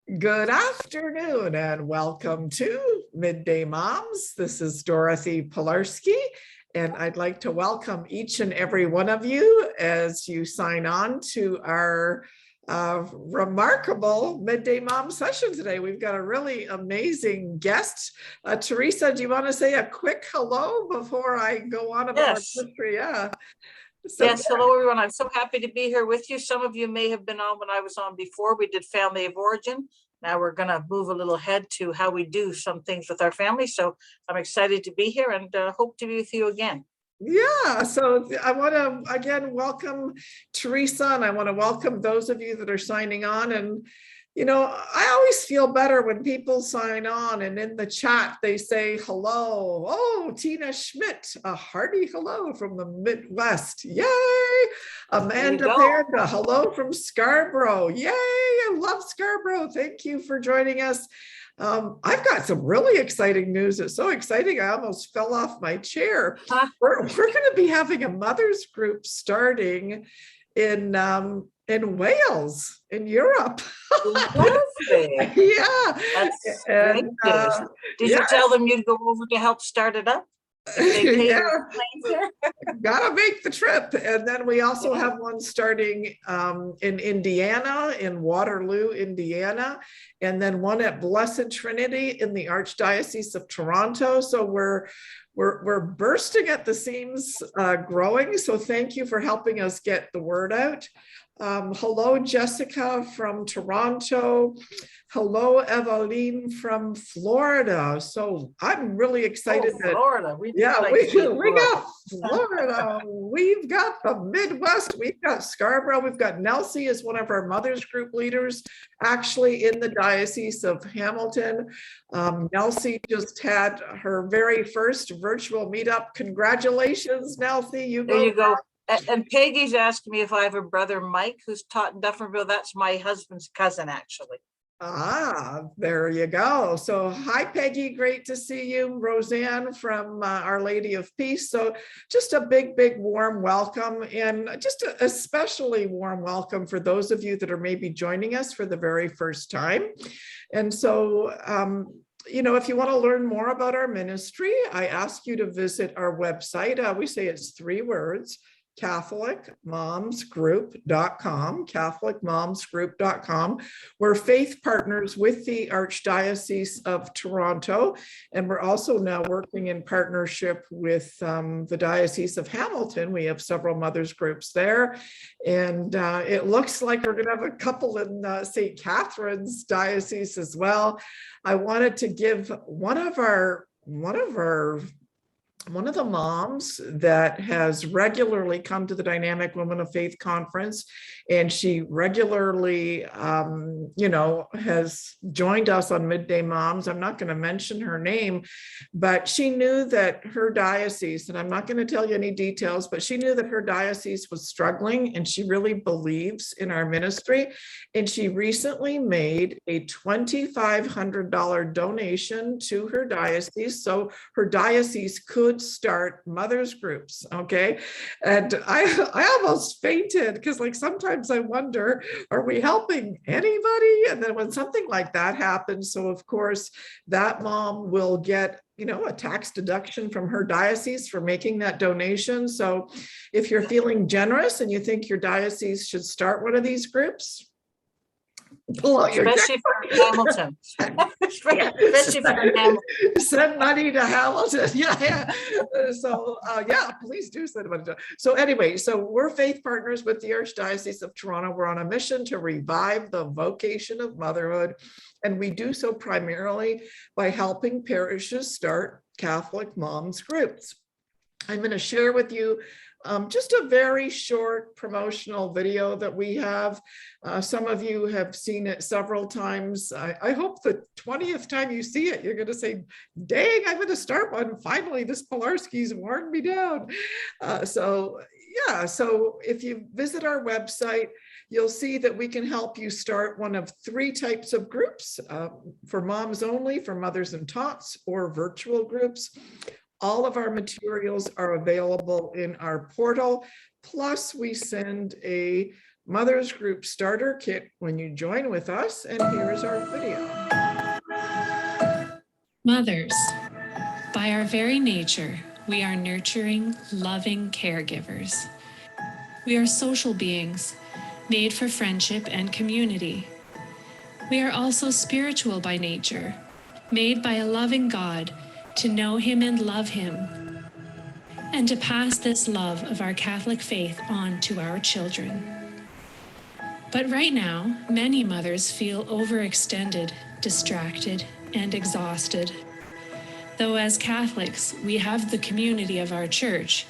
Good afternoon and welcome to Midday Moms. This is Dorothy Pilarski, and I'd like to welcome each and every one of you as you sign on to our remarkable Midday Mom session today. We've got a really amazing guest. Teresa, do you want to say a quick hello before I go on about our Yes. history? Yeah. Yes. Hello, everyone. I'm so happy to be here with you. Some of you may have been on when I was on before. We did family of origin. Now we're going to move a little ahead to how we do some things with our family. So I'm excited to be here and hope to be with you again. Yeah, so I want to again welcome Teresa, and I want to welcome those of you that are signing on. And I always feel better when people sign on and in the chat they say hello. Oh, Tina Schmidt, a hearty hello from the Midwest. Yay! Amanda Panda, hello from Scarborough. Yay! I love Scarborough. Thank you for joining us. I've got some really exciting news. It's so exciting, I almost fell off my chair. We're going to be having a mothers group starting in Wales, in Europe. Lovely. Yeah. That's great news. Did you tell them you'd go over to help start it up? Yeah, gotta make the trip. And then we also have one starting in Indiana, in Waterloo, Indiana, and then one at Blessed Trinity in the Archdiocese of Toronto. So we're bursting at the seams, growing. So thank you for helping us get the word out. Hello, Jessica from Toronto. Hello, Eveline from Florida. So I'm really excited. Florida. We got Florida. We've got the Midwest. We've got Scarborough. We've got Nelsie as one of our mothers group leaders, actually in the Diocese of Hamilton. Nelsie just had her very first virtual meetup. Congratulations, Nelsie. There you go. And Peggy's asking me if I have a brother, Mike, who's taught in Dufferville. That's my husband's cousin, actually. There you go. So hi, Peggy. Great to see you. Roseanne from Our Lady of Peace. So just a big, big warm welcome, and just a especially warm welcome for those of you that are maybe joining us for the very first time. And so, if you want to learn more about our ministry, I ask you to visit our website. We say it's 3 words: CatholicMomsGroup.com, CatholicMomsGroup.com. We're faith partners with the Archdiocese of Toronto, and we're also now working in partnership with the Diocese of Hamilton. We have several mothers groups there, and it looks like we're going to have a couple in St. Catherine's Diocese as well. I wanted to give one of the moms that has regularly come to the Dynamic Women of Faith conference, and she regularly, has joined us on Midday Moms. I'm not going to mention her name, but she knew that her diocese, and I'm not going to tell you any details, but she knew that her diocese was struggling, and she really believes in our ministry. And she recently made a $2,500 donation to her diocese, so her diocese could start mothers groups. Okay. And I almost fainted, because like sometimes I wonder, are we helping anybody? And then when something like that happens, so of course that mom will get a tax deduction from her diocese for making that donation. So if you're feeling generous and you think your diocese should start one of these groups, especially for Hamilton. Especially for Hamilton. Send money to Hamilton. Yeah. So please do send money to. So anyway, so we're faith partners with the Archdiocese of Toronto. We're on a mission to revive the vocation of motherhood, and we do so primarily by helping parishes start Catholic moms groups. I'm going to share with you just a very short promotional video that we have. Some of you have seen it several times. I hope the 20th time you see it, you're going to say, dang, I'm going to start one. Finally, this Pilarski's worn me down. So if you visit our website, you'll see that we can help you start one of 3 types of groups, for moms only, for mothers and tots, or virtual groups. All of our materials are available in our portal. Plus, we send a Mother's Group Starter Kit when you join with us. And here is our video. Mothers, by our very nature, we are nurturing, loving caregivers. We are social beings, made for friendship and community. We are also spiritual by nature, made by a loving God to know Him and love Him, and to pass this love of our Catholic faith on to our children. But right now, many mothers feel overextended, distracted, and exhausted. Though as Catholics, we have the community of our church,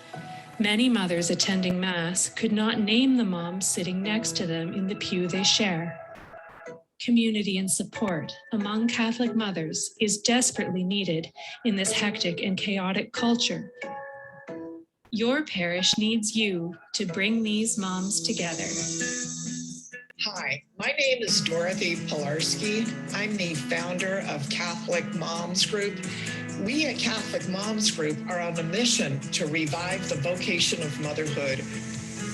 many mothers attending Mass could not name the mom sitting next to them in the pew they share. Community and support among Catholic mothers is desperately needed in this hectic and chaotic culture. Your parish needs you to bring these moms together. Hi, my name is Dorothy Pilarski. I'm the founder of Catholic Moms Group. We at Catholic Moms Group are on a mission to revive the vocation of motherhood.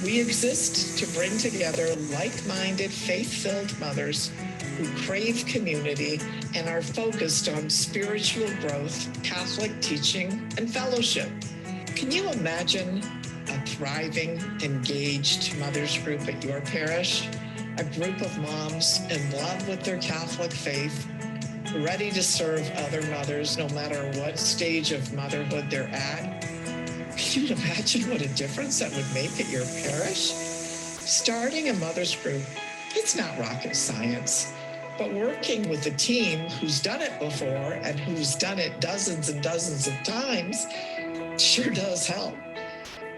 We exist to bring together like-minded, faith-filled mothers who crave community and are focused on spiritual growth, Catholic teaching, and fellowship. Can you imagine a thriving, engaged mothers group at your parish? A group of moms in love with their Catholic faith, ready to serve other mothers no matter what stage of motherhood they're at. Can you imagine what a difference that would make at your parish? Starting a mothers group, it's not rocket science, but working with a team who's done it before and who's done it dozens and dozens of times sure does help.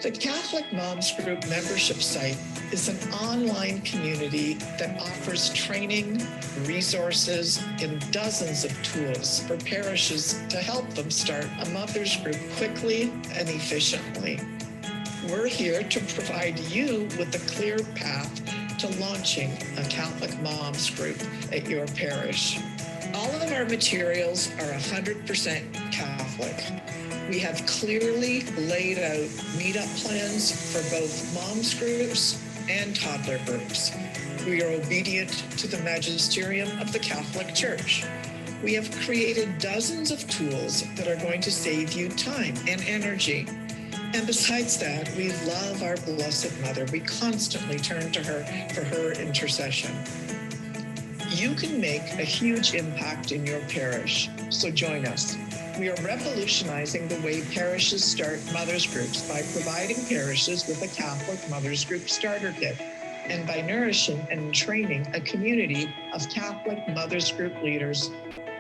The Catholic Moms Group membership site is an online community that offers training, resources, and dozens of tools for parishes to help them start a mothers group quickly and efficiently. We're here to provide you with a clear path to launching a Catholic Moms Group at your parish. All of our materials are 100% Catholic. We have clearly laid out meetup plans for both moms groups and toddler groups. We are obedient to the magisterium of the Catholic Church. We have created dozens of tools that are going to save you time and energy. And besides that, we love our Blessed Mother. We constantly turn to her for her intercession. You can make a huge impact in your parish, so join us. We are revolutionizing the way parishes start mothers groups by providing parishes with a Catholic Mothers Group Starter Kit and by nourishing and training a community of Catholic Mothers Group leaders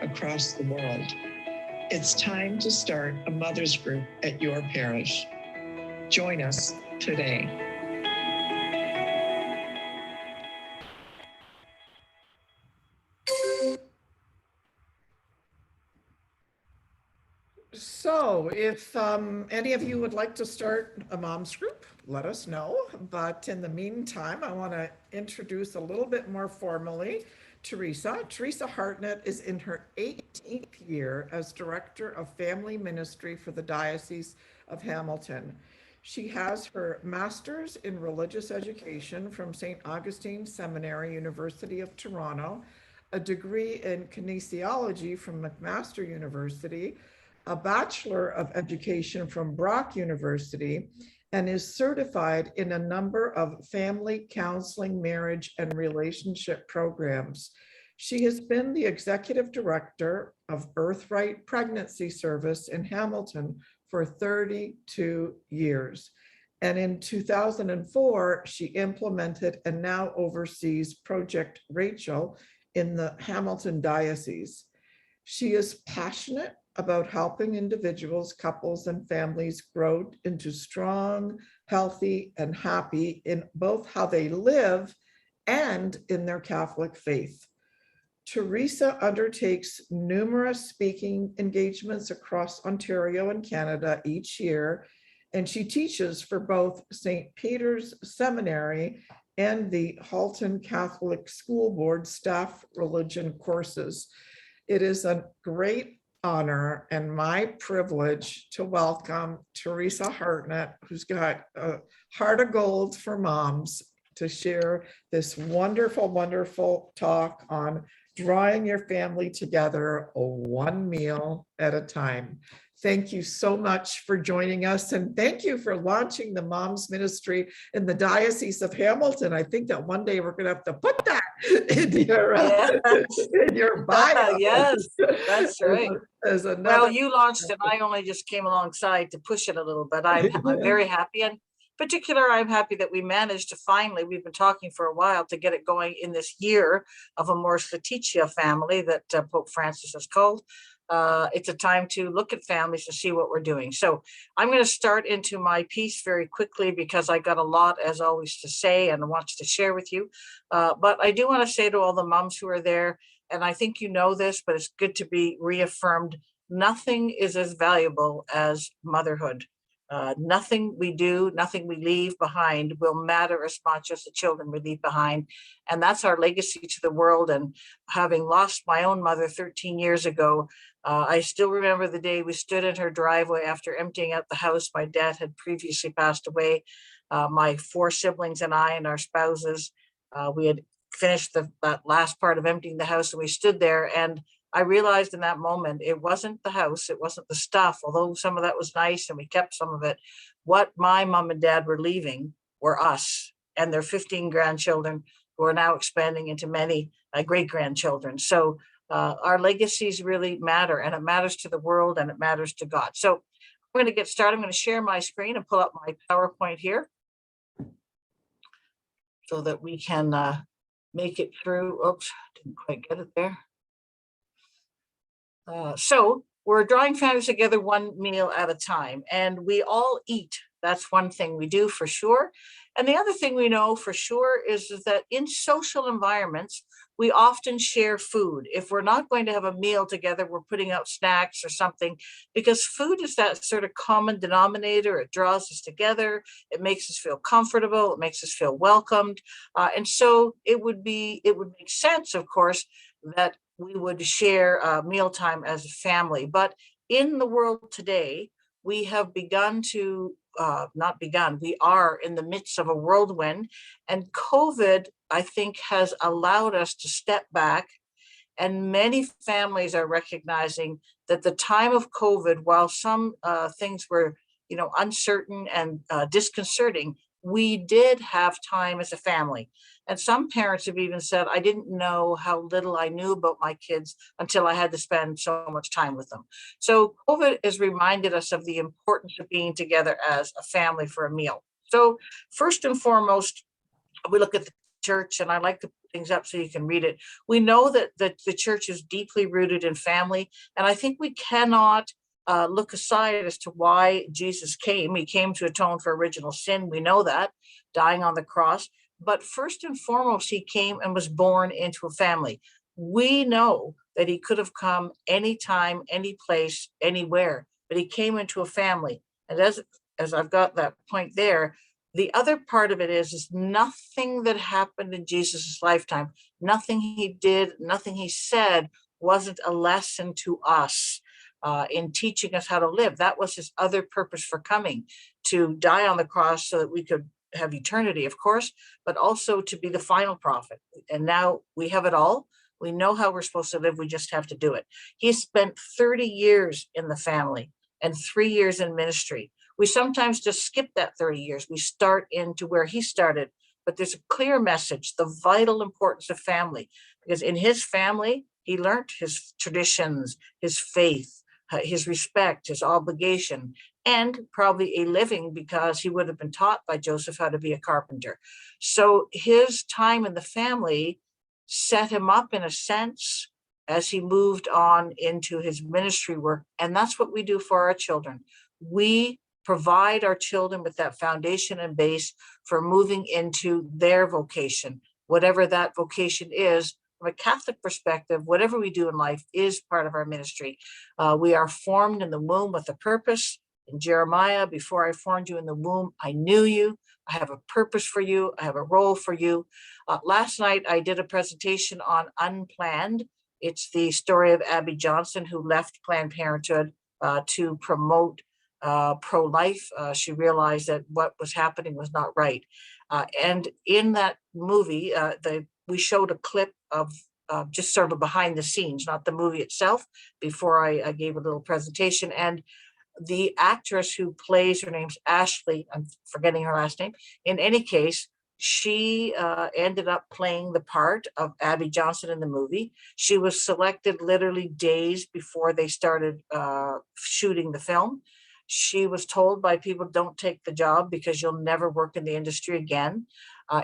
across the world. It's time to start a mothers group at your parish. Join us today. So if any of you would like to start a moms group, let us know. But in the meantime, I want to introduce a little bit more formally Teresa. Teresa Hartnett is in her 18th year as Director of Family Ministry for the Diocese of Hamilton. She has her Master's in Religious Education from St. Augustine Seminary, University of Toronto, a degree in Kinesiology from McMaster University, a Bachelor of Education from Brock University, and is certified in a number of family counseling, marriage, and relationship programs. She has been the Executive Director of Birthright Pregnancy Service in Hamilton for 32 years. And in 2004, she implemented and now oversees Project Rachel in the Hamilton Diocese. She is passionate about helping individuals, couples, and families grow into strong, healthy, and happy in both how they live and in their Catholic faith. Teresa undertakes numerous speaking engagements across Ontario and Canada each year, and she teaches for both St. Peter's Seminary and the Halton Catholic School Board staff religion courses. It is a great honor and my privilege to welcome Teresa Hartnett, who's got a heart of gold for moms. to share this wonderful, wonderful talk on drawing your family together one meal at a time. Thank you so much for joining us, and thank you for launching the Moms Ministry in the Diocese of Hamilton. I think that one day we're going to have to put that in your bio. Yes, that's right. As another. Well, you launched it. I only just came alongside to push it a little bit. I'm very happy. And in particular, I'm happy that we managed to finally, we've been talking for a while to get it going in this year of Amoris Laetitia family that Pope Francis has called. It's a time to look at families to see what we're doing. So I'm going to start into my piece very quickly because I got a lot, as always, to say and wants to share with you. But I do want to say to all the moms who are there, and I think you know this, but it's good to be reaffirmed. Nothing is as valuable as motherhood. Nothing we do, nothing we leave behind will matter as much as the children we leave behind. And that's our legacy to the world. And having lost my own mother 13 years ago, I still remember the day we stood in her driveway after emptying out the house. My dad had previously passed away. My 4 siblings and I and our spouses, we had finished that last part of emptying the house, and we stood there, and I realized in that moment, it wasn't the house, it wasn't the stuff, although some of that was nice and we kept some of it. What my mom and dad were leaving were us and their 15 grandchildren, who are now expanding into many great-grandchildren. So our legacies really matter, and it matters to the world, and it matters to God. So I'm going to get started. I'm going to share my screen and pull up my PowerPoint here so that we can make it through. Oops, didn't quite get it there. So we're drawing families together one meal at a time, and we all eat. That's one thing we do for sure. And the other thing we know for sure is that in social environments, we often share food. If we're not going to have a meal together, we're putting out snacks or something, because food is that sort of common denominator. It draws us together. It makes us feel comfortable. It makes us feel welcomed. And so it would make sense, of course, that we would share mealtime as a family. But in the world today, we have begun to, not begun, we are in the midst of a whirlwind. And COVID, I think, has allowed us to step back. And many families are recognizing that the time of COVID, while some things were, uncertain and disconcerting, we did have time as a family. And some parents have even said, I didn't know how little I knew about my kids until I had to spend so much time with them. So COVID has reminded us of the importance of being together as a family for a meal. So first and foremost, we look at the church, and I like to put things up so you can read it. We know that the church is deeply rooted in family. And I think we cannot look aside as to why Jesus came. He came to atone for original sin. We know that, dying on the cross. But first and foremost, he came and was born into a family. We know that he could have come anytime, any place, anywhere, but he came into a family. And as I've got that point there, the other part of it is nothing that happened in Jesus's lifetime, nothing he did, nothing he said wasn't a lesson to us in teaching us how to live. That was his other purpose for coming, to die on the cross so that we could have eternity, of course, but also to be the final prophet. And now we have it all. We know how we're supposed to live. We just have to do it. He spent 30 years in the family and 3 years in ministry. We sometimes just skip that 30 years. We start into where he started, but there's a clear message, the vital importance of family, because in his family, he learned his traditions, his faith, his respect, his obligation, and probably a living, because he would have been taught by Joseph how to be a carpenter. So his time in the family set him up in a sense as he moved on into his ministry work. And that's what we do for our children. We provide our children with that foundation and base for moving into their vocation, whatever that vocation is. From a Catholic perspective, whatever we do in life is part of our ministry. We are formed in the womb with a purpose. In Jeremiah, before I formed you in the womb, I knew you. I have a purpose for you. I have a role for you. Last night, I did a presentation on Unplanned. It's the story of Abby Johnson, who left Planned Parenthood to promote pro-life. She realized that what was happening was not right. And in that movie, we showed a clip of just sort of behind the scenes, not the movie itself, before I gave a little presentation. And the actress who plays, her name's Ashley, I'm forgetting her last name. In any case, she ended up playing the part of Abby Johnson in the movie. She was selected literally days before they started shooting the film. She was told by people, don't take the job because you'll never work in the industry again.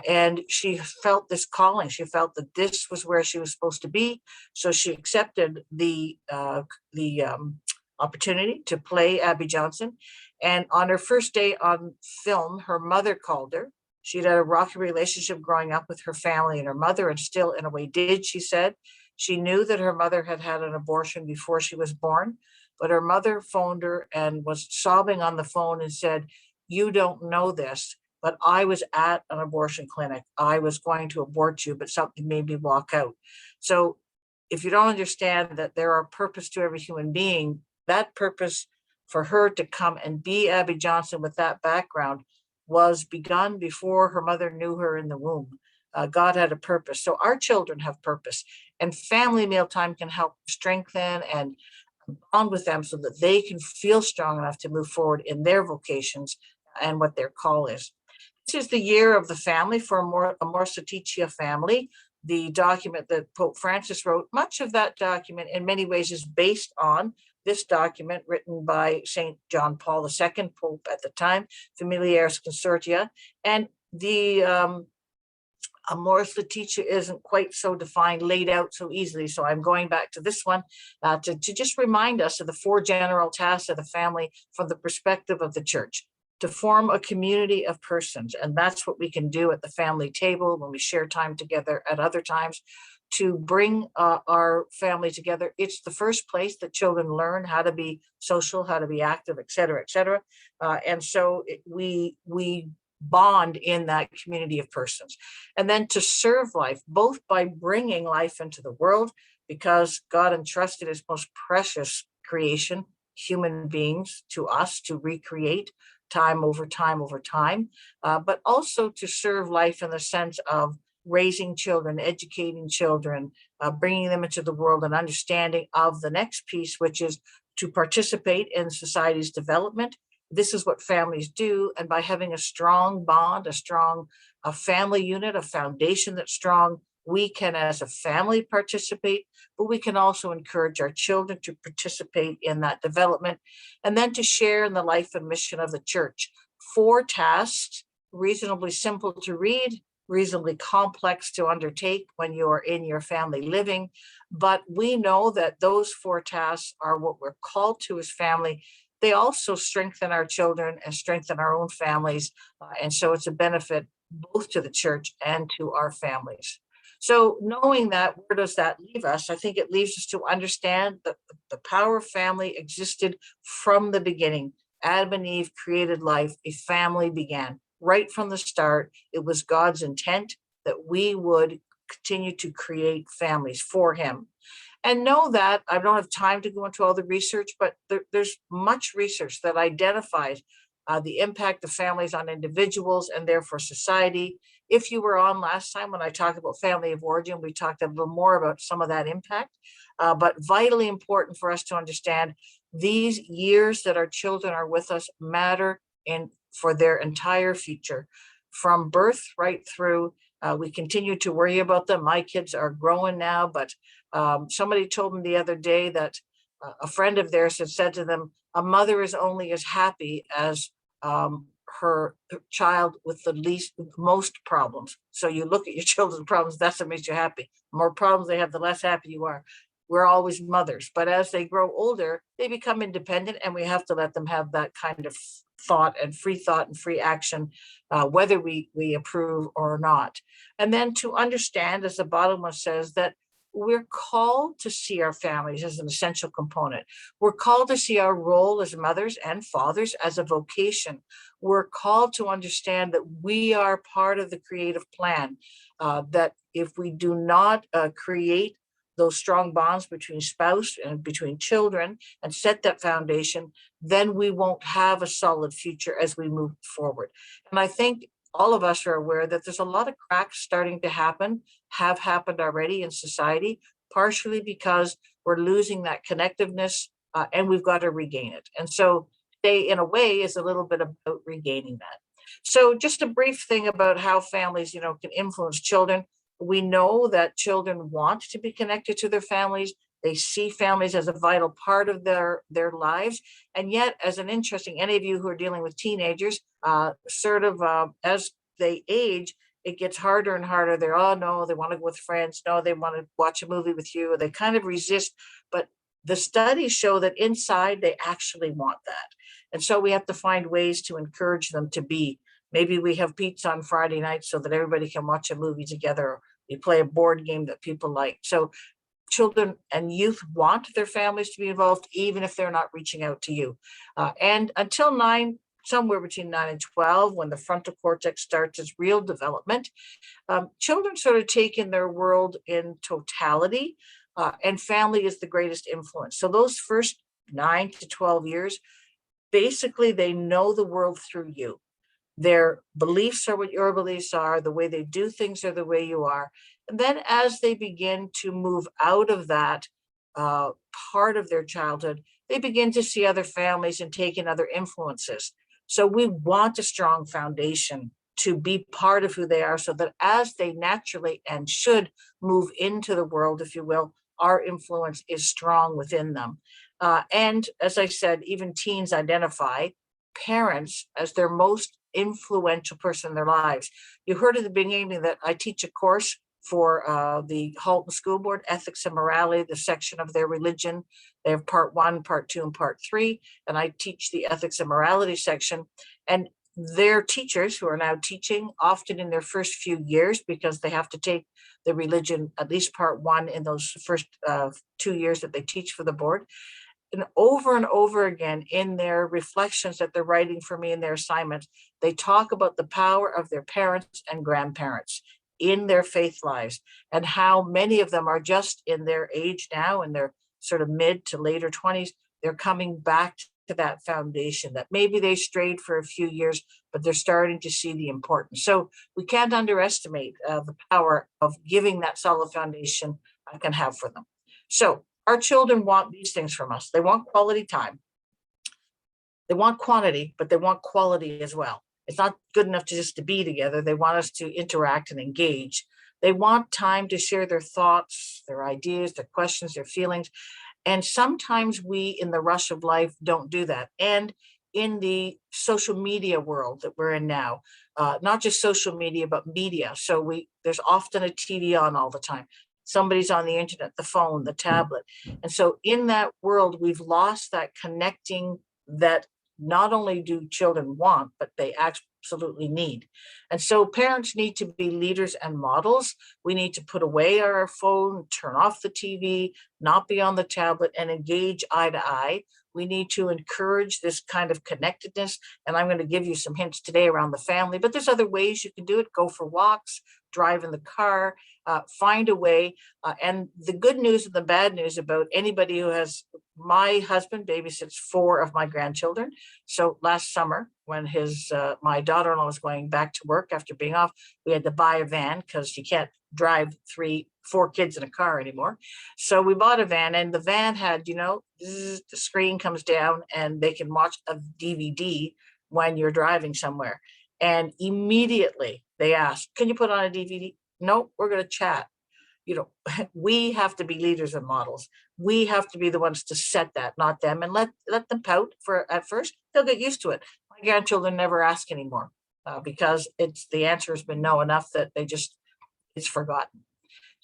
And she felt this calling. She felt that this was where she was supposed to be. So she accepted the opportunity to play Abby Johnson. And on her first day on film, her mother called her. She'd had a rocky relationship growing up with her family and her mother, and still in a way did, she said. She knew that her mother had had an abortion before she was born, but her mother phoned her and was sobbing on the phone and said, you don't know this, but I was at an abortion clinic. I was going to abort you, but something made me walk out. So if you don't understand that there are purpose to every human being, that purpose for her to come and be Abby Johnson with that background was begun before her mother knew her in the womb. God had a purpose. So our children have purpose, and family mealtime can help strengthen and bond with them so that they can feel strong enough to move forward in their vocations and what their call is. This is the year of the family for Amor Laetitia family. The document that Pope Francis wrote, much of that document in many ways is based on this document written by St. John Paul II, Pope at the time, Familiaris Consortia. And the Amoris Laetitia isn't quite so defined, laid out so easily. So I'm going back to this one to just remind us of the 4 general tasks of the family from the perspective of the church, to form a community of persons. And that's what we can do at the family table when we share time together at other times, to bring our family together. It's the first place that children learn how to be social, how to be active, et cetera, et cetera. And so we bond in that community of persons. And then to serve life, both by bringing life into the world, because God entrusted his most precious creation, human beings, to us to recreate time over time over time, but also to serve life in the sense of raising children, educating children, bringing them into the world, and understanding of the next piece, which is to participate in society's development. This is what families do. And by having a strong bond, a family unit, a foundation that's strong, we can as a family participate, but we can also encourage our children to participate in that development, and then to share in the life and mission of the church. 4 tasks, reasonably simple to read, reasonably complex to undertake when you're in your family living. But we know that those 4 tasks are what we're called to as family. They also strengthen our children and strengthen our own families. And so it's a benefit both to the church and to our families. So knowing that, where does that leave us? I think it leaves us to understand that the power of family existed from the beginning. Adam and Eve created life, a family began. Right from the start, it was God's intent that we would continue to create families for him. And know that I don't have time to go into all the research, but there's much research that identifies the impact of families on individuals and therefore society. If you were on last time when I talked about family of origin, we talked a little more about some of that impact, but vitally important for us to understand these years that our children are with us matter for their entire future, from birth right through. We continue to worry about them. My kids are growing now, but somebody told me the other day that a friend of theirs had said to them, a mother is only as happy as her child with the most problems. So you look at your children's problems, that's what makes you happy. The more problems they have, the less happy you are. We're always mothers, but as they grow older, they become independent, and we have to let them have that kind of thought and free action, whether we approve or not. And then to understand, as the bottom one says, that we're called to see our families as an essential component. We're called to see our role as mothers and fathers as a vocation. We're called to understand that we are part of the creative plan, that if we do not create those strong bonds between spouse and between children and set that foundation, then we won't have a solid future as we move forward. And I think all of us are aware that there's a lot of cracks starting to happen, have happened already in society, partially because we're losing that connectiveness, and we've got to regain it. And so they, in a way, is a little bit about regaining that. So just a brief thing about how families, can influence children. We know that children want to be connected to their families. They see families as a vital part of their lives. And yet, as an interesting, any of you who are dealing with teenagers, as they age, it gets harder and harder. They're, oh no, they want to go with friends. No, they want to watch a movie with you. They kind of resist. But the studies show that inside they actually want that. And so we have to find ways to encourage them to be. Maybe we have pizza on Friday night so that everybody can watch a movie together. We play a board game that people like. So children and youth want their families to be involved, even if they're not reaching out to you. And until 9, somewhere between 9 and 12, when the frontal cortex starts its real development, children sort of take in their world in totality, and family is the greatest influence. So those first 9 to 12 years, basically they know the world through you. Their beliefs are what your beliefs are, the way they do things are the way you are. And then as they begin to move out of that part of their childhood, they begin to see other families and take in other influences. So we want a strong foundation to be part of who they are, so that as they naturally and should move into the world, if you will, our influence is strong within them. And as I said, even teens identify parents as their most influential person in their lives. You heard at the beginning that I teach a course for the Halton School Board, Ethics and Morality, the section of their religion. They have part 1, part 2, and part 3, and I teach the Ethics and Morality section. And their teachers who are now teaching, often in their first few years, because they have to take the religion, at least part 1, in those first 2 years that they teach for the board. And over again in their reflections that they're writing for me in their assignments, they talk about the power of their parents and grandparents in their faith lives, and how many of them are just in their age now, in their sort of mid to later 20s, they're coming back to that foundation that maybe they strayed for a few years, but they're starting to see the importance. So we can't underestimate the power of giving that solid foundation I can have for them. So our children want these things from us. They want quality time. They want quantity, but they want quality as well. It's not good enough to just to be together. They want us to interact and engage. They want time to share their thoughts, their ideas, their questions, their feelings. And sometimes we, in the rush of life, don't do that. And in the social media world that we're in now, not just social media, but media. So there's often a TV on all the time. Somebody's on the internet, the phone, the tablet. And so in that world, we've lost that connecting that not only do children want, but they absolutely need. And so parents need to be leaders and models. We need to put away our phone, turn off the TV, not be on the tablet, and engage eye to eye. We need to encourage this kind of connectedness. And I'm going to give you some hints today around the family, but there's other ways you can do it. Go for walks, drive in the car, find a way. And the good news and the bad news about anybody who has, my husband babysits 4 of my grandchildren. So last summer, when my daughter-in-law was going back to work after being off, we had to buy a van because you can't drive 4 kids in a car anymore. So we bought a van, and the van had, the screen comes down and they can watch a DVD when you're driving somewhere. And immediately they asked, can you put on a DVD? No, we're going to chat. We have to be leaders and models. We have to be the ones to set that, not them, and let them pout at first. They'll get used to it. My grandchildren never ask anymore because the answer has been no enough that it's forgotten.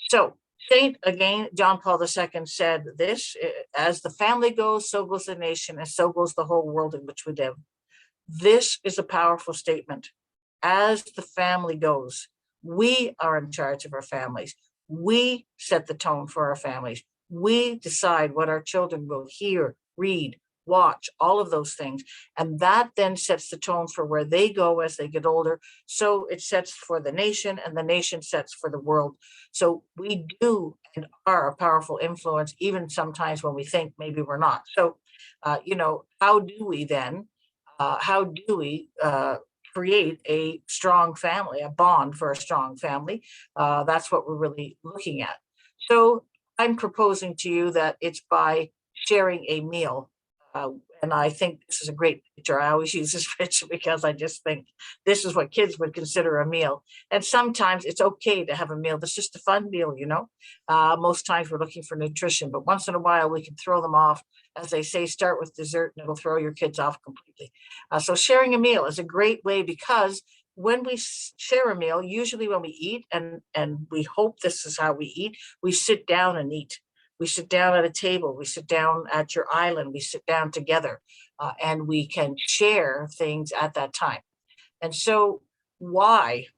So John Paul II said this: as the family goes, so goes the nation, and so goes the whole world in which we live. This is a powerful statement. As the family goes, we are in charge of our families. We set the tone for our families. We decide what our children will hear, read, watch, all of those things. And that then sets the tone for where they go as they get older. So it sets for the nation, and the nation sets for the world. So we do and are a powerful influence, even sometimes when we think maybe we're not. So, how do we create a strong family, a bond for a strong family. That's what we're really looking at. So I'm proposing to you that it's by sharing a meal. And I think this is a great picture. I always use this picture because I just think this is what kids would consider a meal. And sometimes it's okay to have a meal that's just a fun meal, you know. Most times we're looking for nutrition, but once in a while we can throw them off. As they say, start with dessert and it'll throw your kids off completely. So sharing a meal is a great way, because when we share a meal, usually when we eat, and we hope this is how we eat, we sit down and eat. We sit down at a table, we sit down at your island, we sit down together, and we can share things at that time. And so why?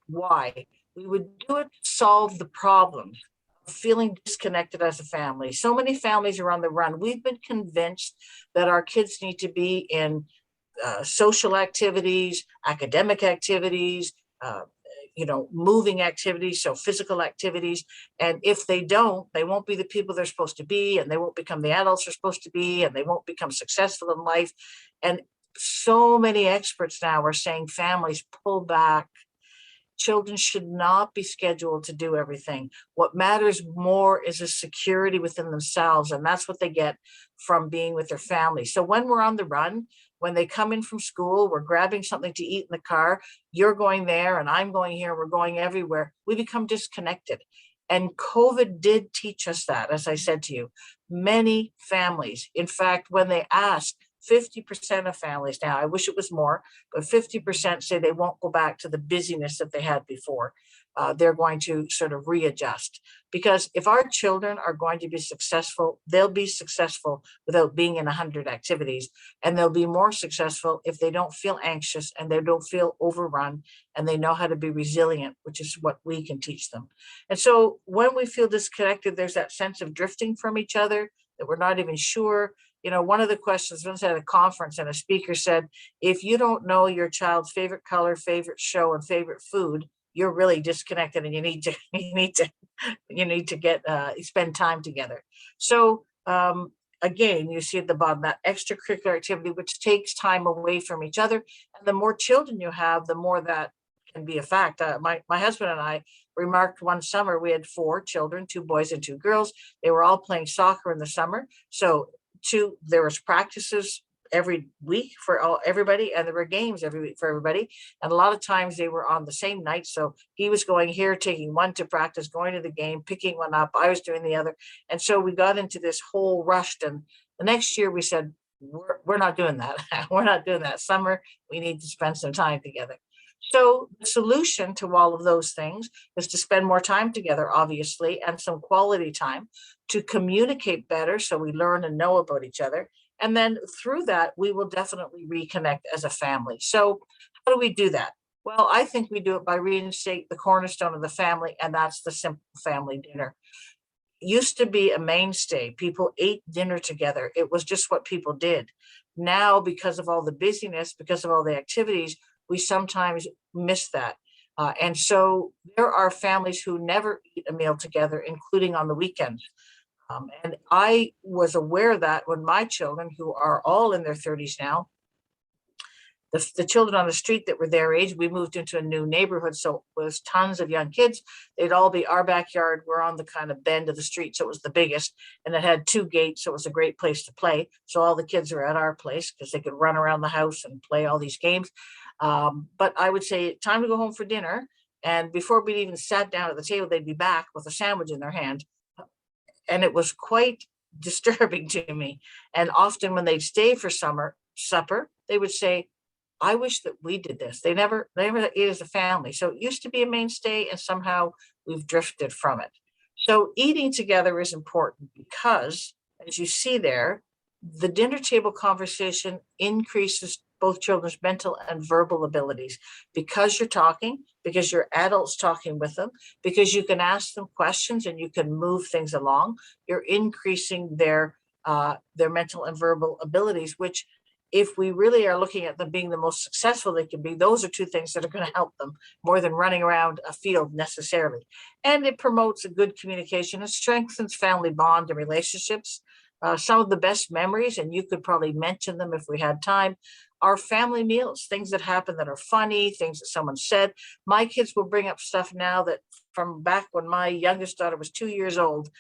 Why? We would do it to solve the problem of feeling disconnected as a family. So many families are on the run. We've been convinced that our kids need to be in social activities, academic activities, uh, moving activities, so physical activities. And if they don't, they won't be the people they're supposed to be, and they won't become the adults they're supposed to be, and they won't become successful in life. And so many experts now are saying families pull back. Children should not be scheduled to do everything. What matters more is a security within themselves, and that's what they get from being with their family. So when we're on the run, when they come in from school, we're grabbing something to eat in the car, you're going there and I'm going here, we're going everywhere, we become disconnected. And COVID did teach us that, as I said to you. Many families, in fact, when they asked, 50% of families now, I wish it was more, but 50% say they won't go back to the busyness that they had before. They're going to sort of readjust, because if our children are going to be successful, they'll be successful without being in 100 activities, and they'll be more successful if they don't feel anxious and they don't feel overrun, and they know how to be resilient, which is what we can teach them. And so when we feel disconnected, there's that sense of drifting from each other, that we're not even sure. One of the questions once at a conference, and a speaker said, if you don't know your child's favorite color, favorite show, and favorite food, you're really disconnected, and you need to get spend time together. So again, you see at the bottom that extracurricular activity, which takes time away from each other. And the more children you have, the more that can be a fact. My husband and I remarked one summer, we had 4 children, 2 boys and 2 girls. They were all playing soccer in the summer. So there was practices every week for everybody, and there were games every week for everybody. And a lot of times they were on the same night. So he was going here, taking one to practice, going to the game, picking one up. I was doing the other. And so we got into this whole rush. And the next year we said, we're not doing that. We're not doing that. Summer, we need to spend some time together. So the solution to all of those things is to spend more time together, obviously, and some quality time, to communicate better so we learn and know about each other. And then through that, we will definitely reconnect as a family. So how do we do that? Well, I think we do it by reinstate the cornerstone of the family, and that's the simple family dinner. Used to be a mainstay. People ate dinner together. It was just what people did. Now, because of all the busyness, because of all the activities, we sometimes miss that. And so there are families who never eat a meal together, including on the weekends. And I was aware of that when my children, who are all in their 30s now, the children on the street that were their age, we moved into a new neighborhood. So it was tons of young kids. They'd all be our backyard. We're on the kind of bend of the street. So it was the biggest, and it had 2 gates. So it was a great place to play. So all the kids were at our place because they could run around the house and play all these games. But I would say, time to go home for dinner. And before we even sat down at the table, they'd be back with a sandwich in their hand. And it was quite disturbing to me. And often when they'd stay for supper, they would say, I wish that we did this. They never ate as a family. So it used to be a mainstay, and somehow we've drifted from it. So eating together is important because, as you see there, the dinner table conversation increases both children's mental and verbal abilities, because you're talking, because you're adults talking with them, because you can ask them questions and you can move things along. You're increasing their mental and verbal abilities, which, if we really are looking at them being the most successful they can be, those are 2 things that are going to help them more than running around a field necessarily. And it promotes a good communication. It strengthens family bond and relationships. some of the best memories, and you could probably mention them if we had time, are family meals, things that happen that are funny, things that someone said. My kids will bring up stuff now that from back when my youngest daughter was 2 years old,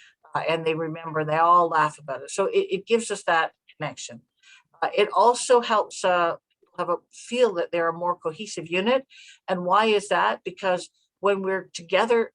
and they remember, they all laugh about it. So it gives us that connection. It also helps have a feel that they're a more cohesive unit. And why is that? Because when we're together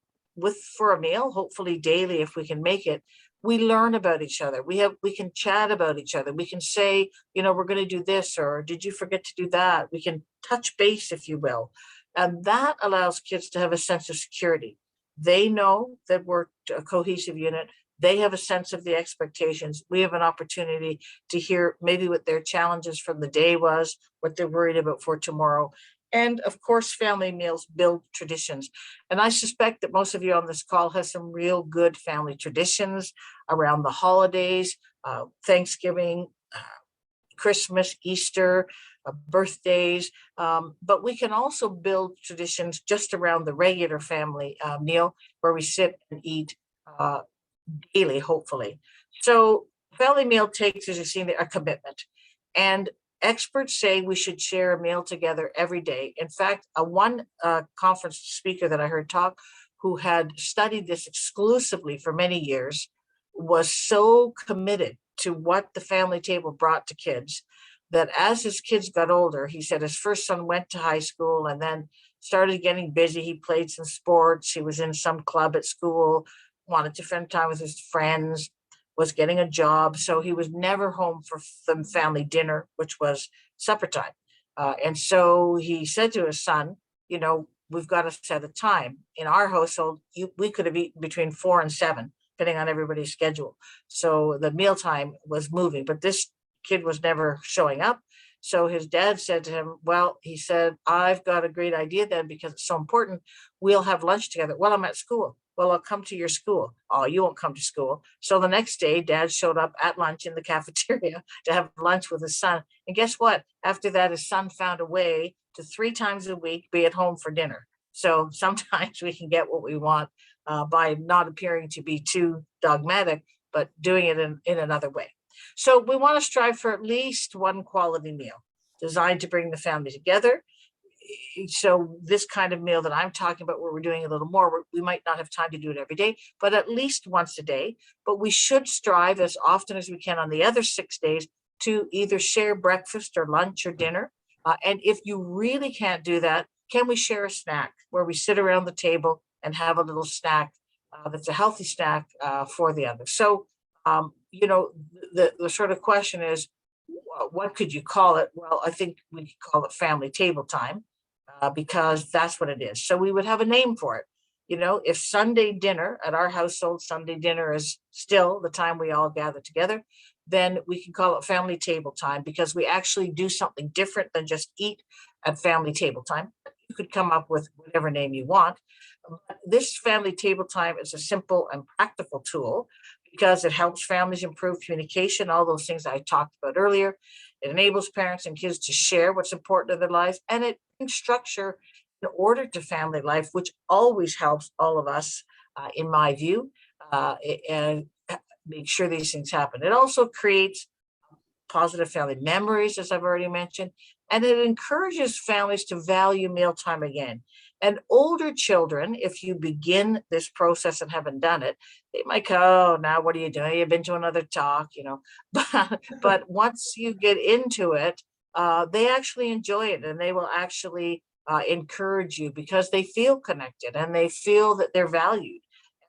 for a meal, hopefully daily, if we can make it, we learn about each other. We can chat about each other. We can say, we're going to do this, or did you forget to do that? We can touch base, if you will. And that allows kids to have a sense of security. They know that we're a cohesive unit. They have a sense of the expectations. We have an opportunity to hear maybe what their challenges from the day was, what they're worried about for tomorrow. And of course, family meals build traditions. And I suspect that most of you on this call have some real good family traditions around the holidays, Thanksgiving, Christmas, Easter, birthdays. But we can also build traditions just around the regular family meal where we sit and eat daily, hopefully. So family meal takes, as you've seen, a commitment. And experts say we should share a meal together every day. In fact, one conference speaker that I heard talk, who had studied this exclusively for many years, was so committed to what the family table brought to kids that as his kids got older, he said his first son went to high school and then started getting busy. He played some sports. He was in some club at school, wanted to spend time with his friends, was getting a job. So he was never home for the family dinner, which was supper time. And so he said to his son, we've got to set a time. In our household, we could have eaten between 4 and 7, depending on everybody's schedule. So the mealtime was moving, but this kid was never showing up. So his dad said to him, well, he said, I've got a great idea then, because it's so important. We'll have lunch together. Well, I'm at school. Well, I'll come to your school. Oh, you won't come to school. So the next day, Dad showed up at lunch in the cafeteria to have lunch with his son. And guess what? After that, his son found a way to 3 times a week be at home for dinner. So sometimes we can get what we want by not appearing to be too dogmatic, but doing it in another way. So we want to strive for at least one quality meal designed to bring the family together. So this kind of meal that I'm talking about, where we're doing a little more, we might not have time to do it every day, but at least once a day. But we should strive as often as we can on the other 6 days to either share breakfast or lunch or dinner. And if you really can't do that, can we share a snack where we sit around the table and have a little snack that's a healthy snack for the other? So, the sort of question is, what could you call it? Well, I think we could call it family table time because that's what it is. So we would have a name for it. If Sunday dinner at our household, Sunday dinner is still the time we all gather together, then we can call it family table time because we actually do something different than just eat at family table time. You could come up with whatever name you want. This family table time is a simple and practical tool because it helps families improve communication, all those things I talked about earlier. It enables parents and kids to share what's important in their lives, and it brings structure in order to family life, which always helps all of us, in my view, and make sure these things happen. It also creates positive family memories, as I've already mentioned, and it encourages families to value mealtime again. And older children, if you begin this process and haven't done it, they might go, oh, now what are you doing? You've been to another talk, But once you get into it, they actually enjoy it, and they will actually encourage you because they feel connected and they feel that they're valued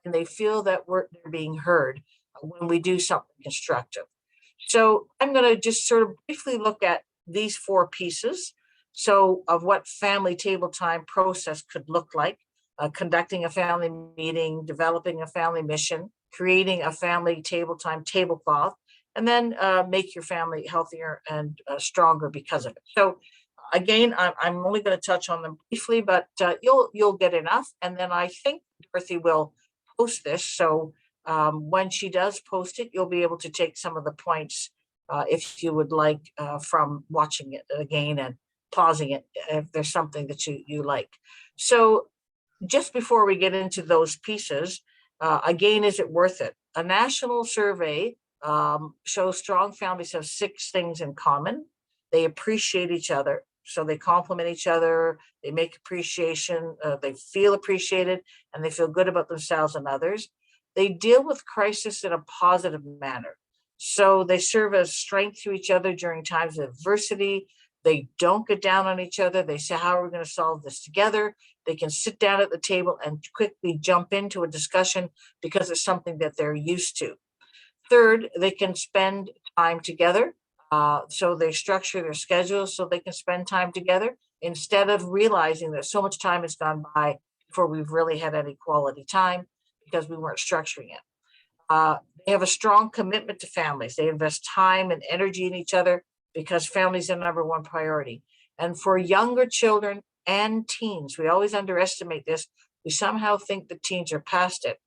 and they feel that they're being heard when we do something constructive. So I'm going to just sort of briefly look at these 4 pieces. So of what family table time process could look like: conducting a family meeting, developing a family mission, creating a family table time tablecloth, and then make your family healthier and stronger because of it. So again, I'm only going to touch on them briefly, but you'll get enough. And then I think Dorothy will post this. So when she does post it, you'll be able to take some of the points if you would like from watching it again and pausing it if there's something that you like. So just before we get into those pieces, again, is it worth it? A national survey shows strong families have 6 things in common. They appreciate each other. So they compliment each other, they make appreciation, they feel appreciated, and they feel good about themselves and others. They deal with crisis in a positive manner. So they serve as strength to each other during times of adversity. They don't get down on each other. They say, how are we going to solve this together? They can sit down at the table and quickly jump into a discussion because it's something that they're used to. Third, they can spend time together. So they structure their schedules so they can spend time together instead of realizing that so much time has gone by before we've really had any quality time because we weren't structuring it. They have a strong commitment to families. They invest time and energy in each other because families are number one priority. And for younger children and teens, we always underestimate this. We somehow think the teens are past it.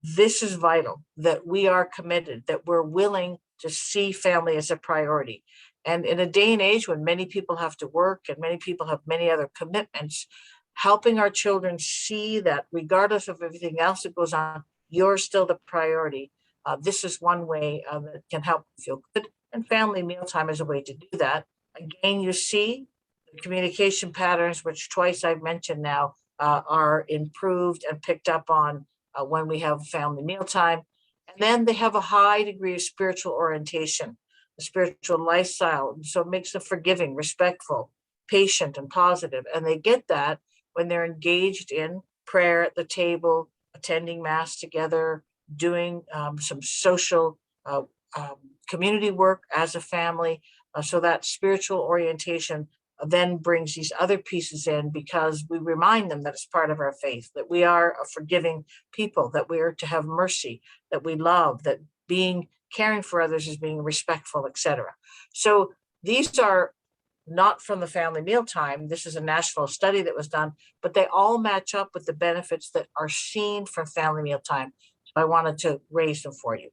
This is vital, that we are committed, that we're willing to see family as a priority. And in a day and age when many people have to work and many people have many other commitments, helping our children see that regardless of everything else that goes on, you're still the priority. This is one way that can help feel good. And family mealtime is a way to do that. Again, you see the communication patterns, which twice I've mentioned now, are improved and picked up on when we have family mealtime. And then they have a high degree of spiritual orientation, a spiritual lifestyle. So it makes them forgiving, respectful, patient, and positive. And they get that when they're engaged in prayer at the table, attending Mass together, doing some social community work as a family. So that spiritual orientation then brings these other pieces in because we remind them that it's part of our faith, that we are a forgiving people, that we are to have mercy, that we love, that caring for others is being respectful, etc. So these are not from the family mealtime. This is a national study that was done, but they all match up with the benefits that are seen from family mealtime. So I wanted to raise them for you.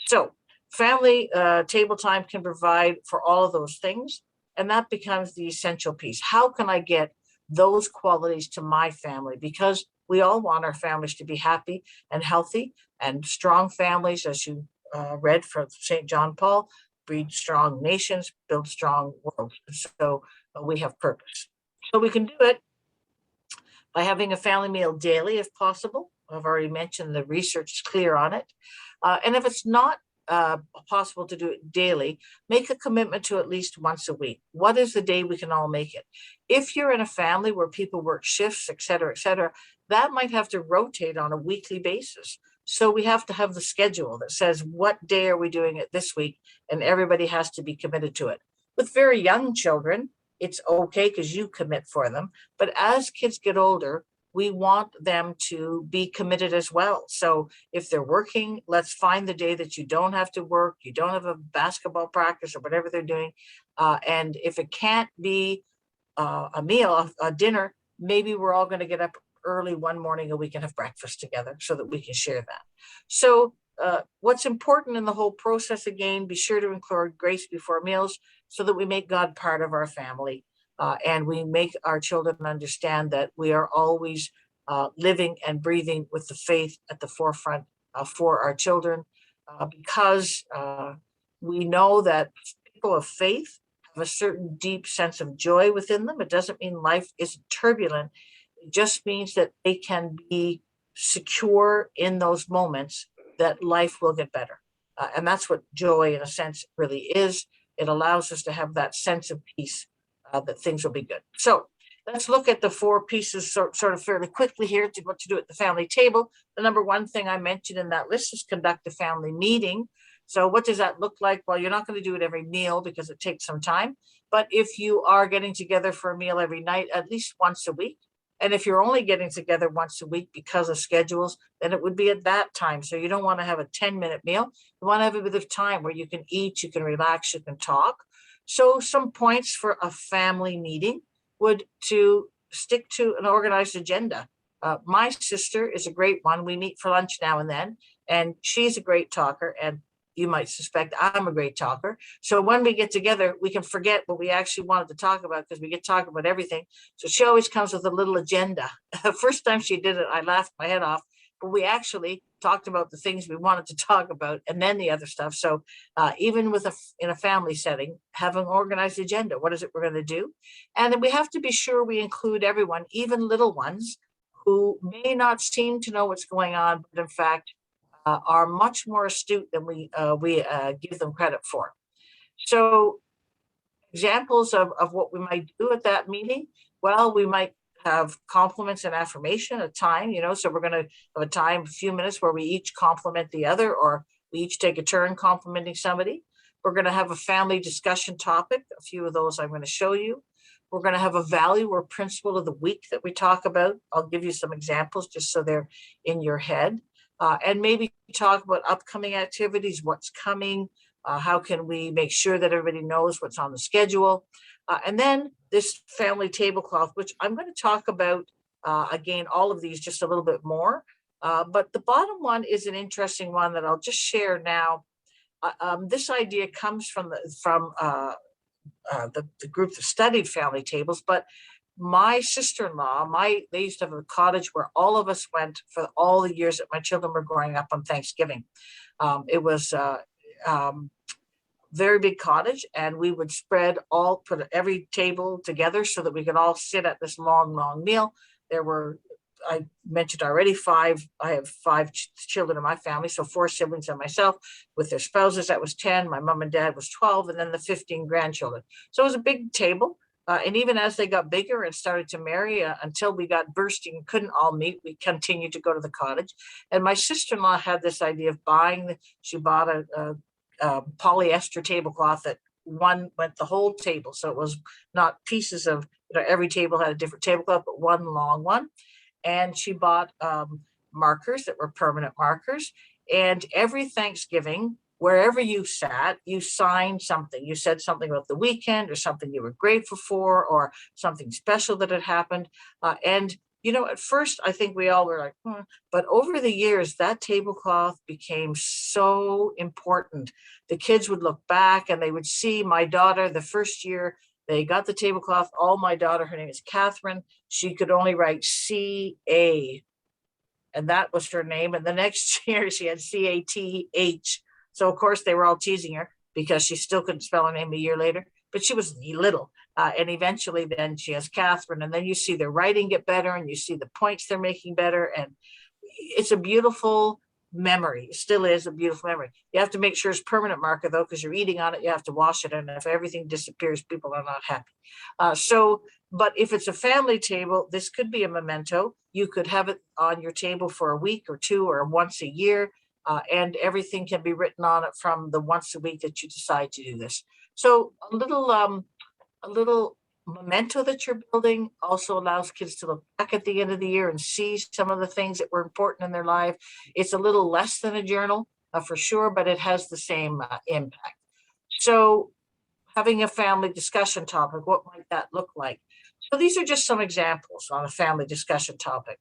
So family table time can provide for all of those things. And that becomes the essential piece. How can I get those qualities to my family? Because we all want our families to be happy and healthy, and strong families, as you read from St. John Paul, breed strong nations, build strong worlds. So we have purpose. So we can do it by having a family meal daily if possible. I've already mentioned the research is clear on it. And if it's not possible to do it daily, make a commitment to at least once a week. What is the day we can all make it? If you're in a family where people work shifts, et cetera, that might have to rotate on a weekly basis. So we have to have the schedule that says, what day are we doing it this week? And everybody has to be committed to it. With very young children, it's okay because you commit for them. But as kids get older, we want them to be committed as well. So if they're working, let's find the day that you don't have to work, you don't have a basketball practice or whatever they're doing. And if it can't be a meal, a dinner, maybe we're all going to get up early one morning and we can have breakfast together so that we can share that. So what's important in the whole process, again, be sure to include grace before meals so that we make God part of our family. And we make our children understand that we are always living and breathing with the faith at the forefront for our children, because we know that people of faith have a certain deep sense of joy within them. It doesn't mean life is turbulent. It just means that they can be secure in those moments that life will get better. And that's what joy, in a sense, really is. It allows us to have that sense of peace. That things will be good. So let's look at the 4 pieces sort of fairly quickly here to what to do at the family table. The number one thing I mentioned in that list is conduct a family meeting. So what does that look like? Well, you're not going to do it every meal because it takes some time. But if you are getting together for a meal every night, at least once a week, and if you're only getting together once a week because of schedules, then it would be at that time. So you don't want to have a 10-minute meal. You want to have a bit of time where you can eat, you can relax, you can talk. So some points for a family meeting would to stick to an organized agenda. My sister is a great one. We meet for lunch now and then, and she's a great talker. And you might suspect I'm a great talker. So when we get together, we can forget what we actually wanted to talk about because we get talking about everything. So she always comes with a little agenda. The first time she did it, I laughed my head off but we actually talked about the things we wanted to talk about and then the other stuff. So even with in a family setting, have an organized agenda. What is it we're going to do? And then we have to be sure we include everyone, even little ones who may not seem to know what's going on, but in fact are much more astute than we give them credit for. So examples of what we might do at that meeting, well, we might have compliments and affirmation, a time, so we're going to have a time, a few minutes where we each compliment the other, or we each take a turn complimenting somebody. We're going to have a family discussion topic. A few of those I'm going to show you. We're going to have a value or principle of the week that we talk about. I'll give you some examples just so they're in your head. And maybe talk about upcoming activities, what's coming, how can we make sure that everybody knows what's on the schedule. And then this family tablecloth, which I'm going to talk about, again, all of these just a little bit more. But the bottom one is an interesting one that I'll just share now. This idea comes from the group that studied family tables, but my sister-in-law, they used to have a cottage where all of us went for all the years that my children were growing up on Thanksgiving. It was very big cottage, and we would put every table together so that we could all sit at this long meal. There were, I mentioned already, I have 5 children in my family, so 4 siblings and myself with their spouses. That was 10. My mom and dad was 12, and then the 15 grandchildren. So it was a big table. And even as they got bigger and started to marry, until we got bursting and couldn't all meet, we continued to go to the cottage. And my sister-in-law had this idea of she bought a polyester tablecloth that one went the whole table. So it was not pieces of, every table had a different tablecloth, but one long one. And she bought markers that were permanent markers. And every Thanksgiving, wherever you sat, you signed something. You said something about the weekend or something you were grateful for or something special that had happened. And at first, I think we all were like, but over the years, that tablecloth became so important. The kids would look back and they would see my daughter the first year they got the tablecloth. My daughter, her name is Catherine. She could only write C-A, and that was her name. And the next year she had C-A-T-H. So of course they were all teasing her because she still couldn't spell her name a year later, but she was little. And eventually then she has Catherine, and then you see their writing get better and you see the points they're making better. And it's a beautiful memory. It still is a beautiful memory. You have to make sure it's permanent marker though, because you're eating on it, you have to wash it. And if everything disappears, people are not happy. But if it's a family table, this could be a memento. You could have it on your table for a week or 2 or once a year. And everything can be written on it from the once a week that you decide to do this. So a little memento that you're building also allows kids to look back at the end of the year and see some of the things that were important in their life. It's a little less than a journal for sure, but it has the same impact. So having a family discussion topic, what might that look like? So these are just some examples on a family discussion topic.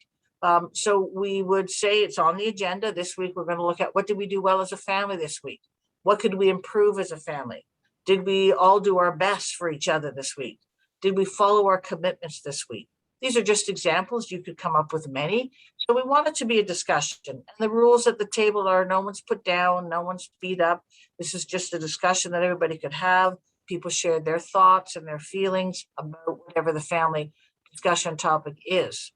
So we would say it's on the agenda. This week, we're going to look at what did we do well as a family this week? What could we improve as a family? Did we all do our best for each other this week? Did we follow our commitments this week? These are just examples. You could come up with many. So we want it to be a discussion. And the rules at the table are no one's put down, no one's beat up. This is just a discussion that everybody could have. People share their thoughts and their feelings about whatever the family discussion topic is.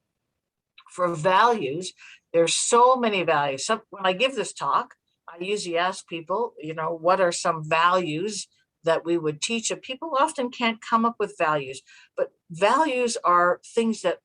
For values, there's so many values. When I give this talk, I usually ask people, what are some values that we would teach? And people often can't come up with values, but values are things that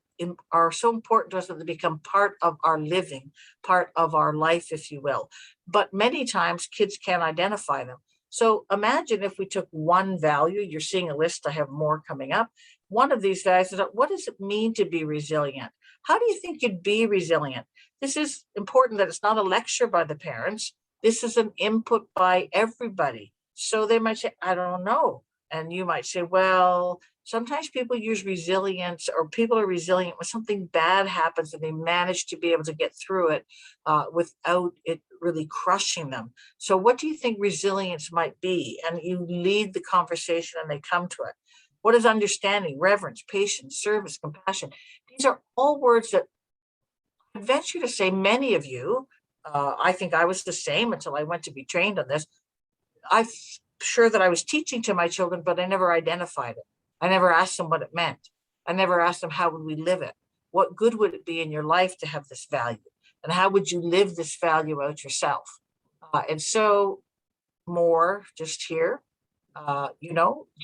are so important to us that they become part of our living, part of our life, if you will. But many times kids can't identify them. So imagine if we took one value. You're seeing a list. I have more coming up. One of these values is, what does it mean to be resilient? How do you think you'd be resilient? This is important that it's not a lecture by the parents. This is an input by everybody. So they might say, I don't know. And you might say, well, sometimes people use resilience, or people are resilient when something bad happens and they manage to be able to get through it without it really crushing them. So what do you think resilience might be? And you lead the conversation and they come to it. What is understanding, reverence, patience, service, compassion? These are all words that I'd venture to say many of you, I think I was the same until I went to be trained on this. I'm sure that I was teaching to my children, but I never identified it. I never asked them what it meant. I never asked them, how would we live it? What good would it be in your life to have this value? And how would you live this value out yourself? And so more just here,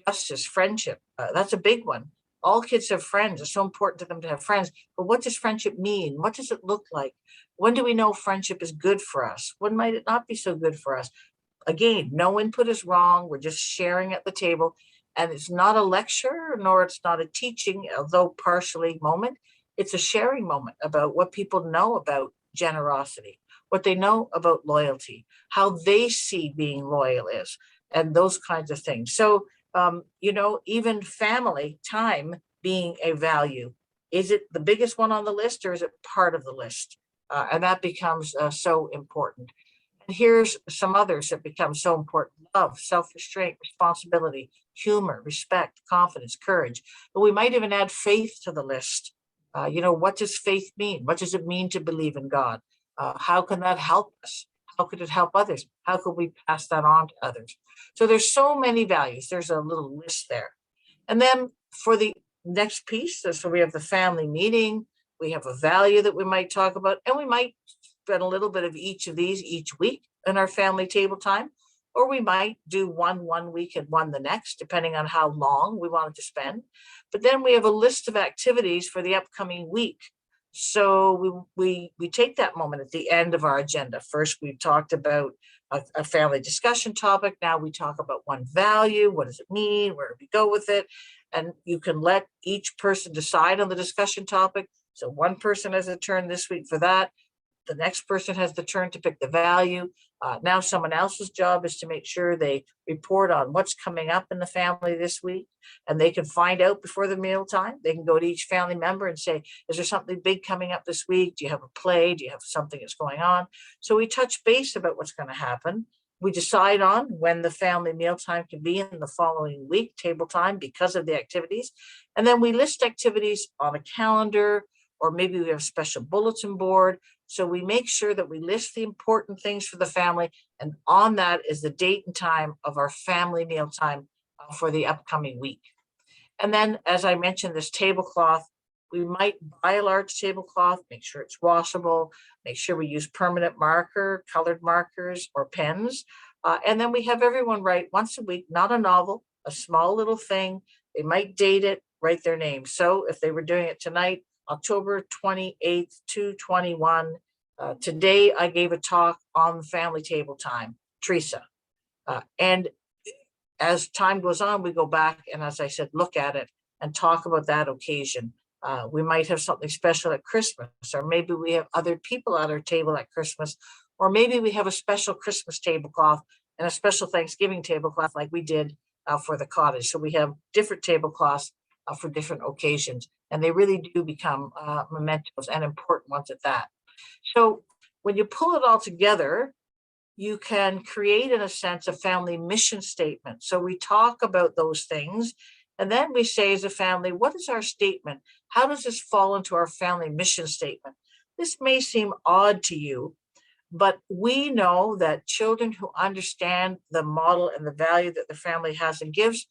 justice, friendship, that's a big one. All kids have friends. It's so important to them to have friends. But what does friendship mean? What does it look like? When do we know friendship is good for us? When might it not be so good for us? Again, no input is wrong. We're just sharing at the table. And it's not a lecture, nor it's not a teaching, although partially moment. It's a sharing moment about what people know about generosity, what they know about loyalty, how they see being loyal is, and those kinds of things. So, even family time being a value. Is it the biggest one on the list, or is it part of the list? And that becomes so important. And here's some others that become so important: love, self-restraint, responsibility, humor, respect, confidence, courage. But we might even add faith to the list. What does faith mean? What does it mean to believe in God? How can that help us? How could it help others? How could we pass that on to others? So there's so many values. There's a little list there. And then for the next piece, so we have the family meeting, we have a value that we might talk about, and we might spend a little bit of each of these each week in our family table time, or we might do one week and one the next, depending on how long we wanted to spend. But then we have a list of activities for the upcoming week. So we take that moment at the end of our agenda. First, we talked about a family discussion topic. Now we talk about one value. What does it mean? Where do we go with it? And you can let each person decide on the discussion topic. So one person has a turn this week for that. The next person has the turn to pick the value. Now someone else's job is to make sure they report on what's coming up in the family this week, and they can find out before the meal time. They can go to each family member and say, is there something big coming up this week? Do you have a play? Do you have something that's going on? So we touch base about what's going to happen. We decide on when the family mealtime can be in the following week, table time, because of the activities. And then we list activities on a calendar, or maybe we have a special bulletin board. So we make sure that we list the important things for the family, and on that is the date and time of our family mealtime for the upcoming week. And then, as I mentioned, this tablecloth, we might buy a large tablecloth, make sure it's washable, make sure we use permanent marker, colored markers, or pens. And then we have everyone write once a week, not a novel, a small little thing. They might date it, write their name. So if they were doing it tonight, October 28th, 2021. Today, I gave a talk on family table time, Teresa. And as time goes on, we go back and, as I said, look at it and talk about that occasion. We might have something special at Christmas, or maybe we have other people at our table at Christmas, or maybe we have a special Christmas tablecloth and a special Thanksgiving tablecloth like we did for the cottage. So we have different tablecloths for different occasions, and they really do become mementos and important ones at that. So when you pull it all together, you can create, in a sense, a family mission statement. So we talk about those things, and then we say as a family, what is our statement? How does this fall into our family mission statement? This may seem odd to you, but we know that children who understand the model and the value that the family has and gives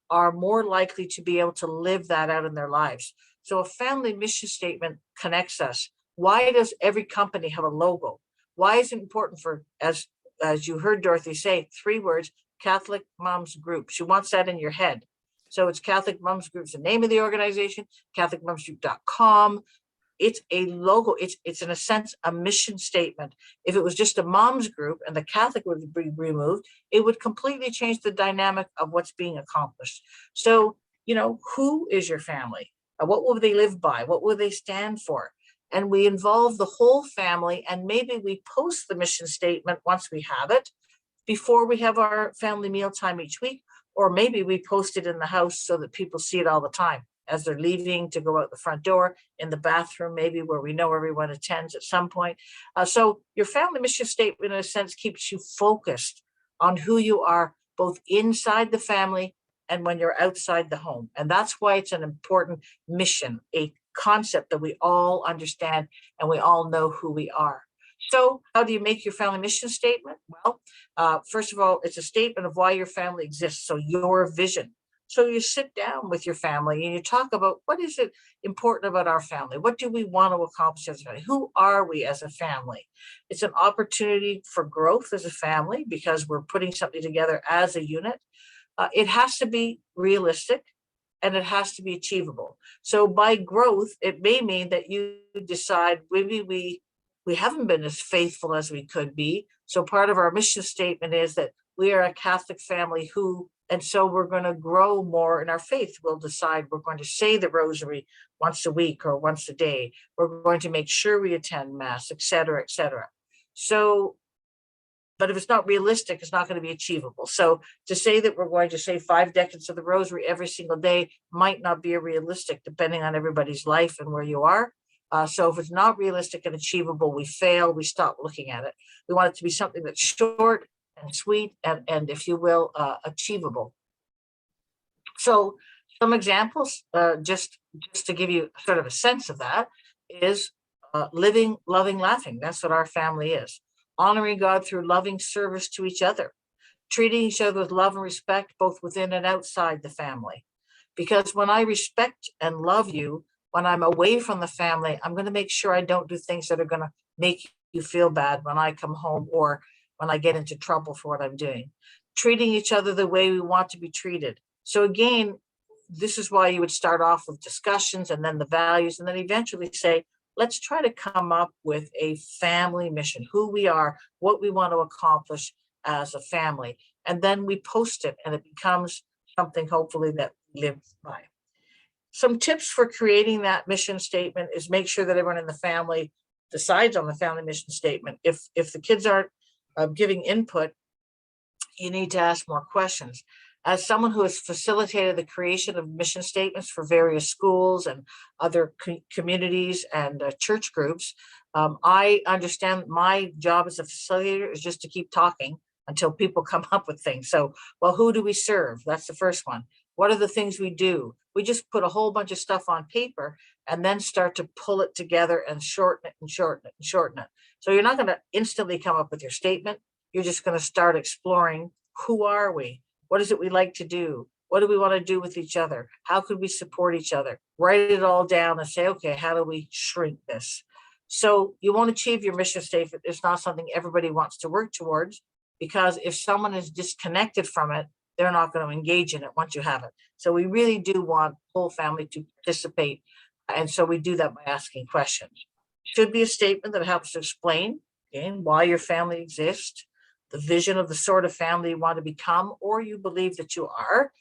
are more likely to be able to live that out in their lives. So a family mission statement connects us. Why does every company have a logo? Why is it important for, as you heard Dorothy say, 3 words, Catholic Moms Group? She wants that in your head. So it's Catholic Moms Group's the name of the organization, CatholicMomsGroup.com. It's a logo. It's in a sense a mission statement. If it was just a mom's group and the Catholic would be removed, it would completely change the dynamic of what's being accomplished. So, who is your family? What will they live by? What will they stand for? And we involve the whole family, and maybe we post the mission statement once we have it before we have our family mealtime each week, or maybe we post it in the house so that people see it all the time as they're leaving to go out the front door, in the bathroom, maybe, where we know everyone attends at some point. So your family mission statement, in a sense, keeps you focused on who you are, both inside the family and when you're outside the home. And that's why it's an important mission, a concept that we all understand and we all know who we are. So how do you make your family mission statement? Well, first of all, it's a statement of why your family exists. So your vision. So you sit down with your family and you talk about what is it important about our family? What do we want to accomplish as a family? Who are we as a family? It's an opportunity for growth as a family because we're putting something together as a unit. It has to be realistic and it has to be achievable. So by growth, it may mean that you decide maybe we haven't been as faithful as we could be. So part of our mission statement is that we are a Catholic family and so we're going to grow more in our faith. We'll decide we're going to say the rosary once a week or once a day. We're going to make sure we attend mass, et cetera, et cetera. So, but if it's not realistic, it's not going to be achievable. So to say that we're going to say 5 decades of the rosary every single day might not be realistic depending on everybody's life and where you are. So if it's not realistic and achievable, we fail, we stop looking at it. We want it to be something that's short and sweet and if you will, achievable. So some examples, just to give you sort of a sense of that, is living, loving, laughing. That's what our family is. Honoring God through loving service to each other. Treating each other with love and respect, both within and outside the family. Because when I respect and love you, when I'm away from the family, I'm going to make sure I don't do things that are going to make you feel bad when I come home or when I get into trouble for what I'm doing. Treating each other the way we want to be treated. So again, this is why you would start off with discussions and then the values, and then eventually say, let's try to come up with a family mission, who we are, what we want to accomplish as a family. And then we post it and it becomes something hopefully that we live by. Some tips for creating that mission statement is make sure that everyone in the family decides on the family mission statement. If the kids aren't giving input, you need to ask more questions. As someone who has facilitated the creation of mission statements for various schools and other communities and church groups, I understand my job as a facilitator is just to keep talking until people come up with things. So, well, who do we serve? That's the first one. What are the things we do? We just put a whole bunch of stuff on paper and then start to pull it together and shorten it and shorten it and shorten it. So you're not going to instantly come up with your statement. You're just going to start exploring, who are we? What is it we like to do? What do we want to do with each other? How could we support each other? Write it all down and say, okay, how do we shrink this? So you won't achieve your mission statement. It's not something everybody wants to work towards, because if someone is disconnected from it, they're not going to engage in it once you have it. So we really do want the whole family to participate. And so we do that by asking questions. Should be a statement that helps to explain, again, why your family exists, the vision of the sort of family you want to become, or you believe that you are.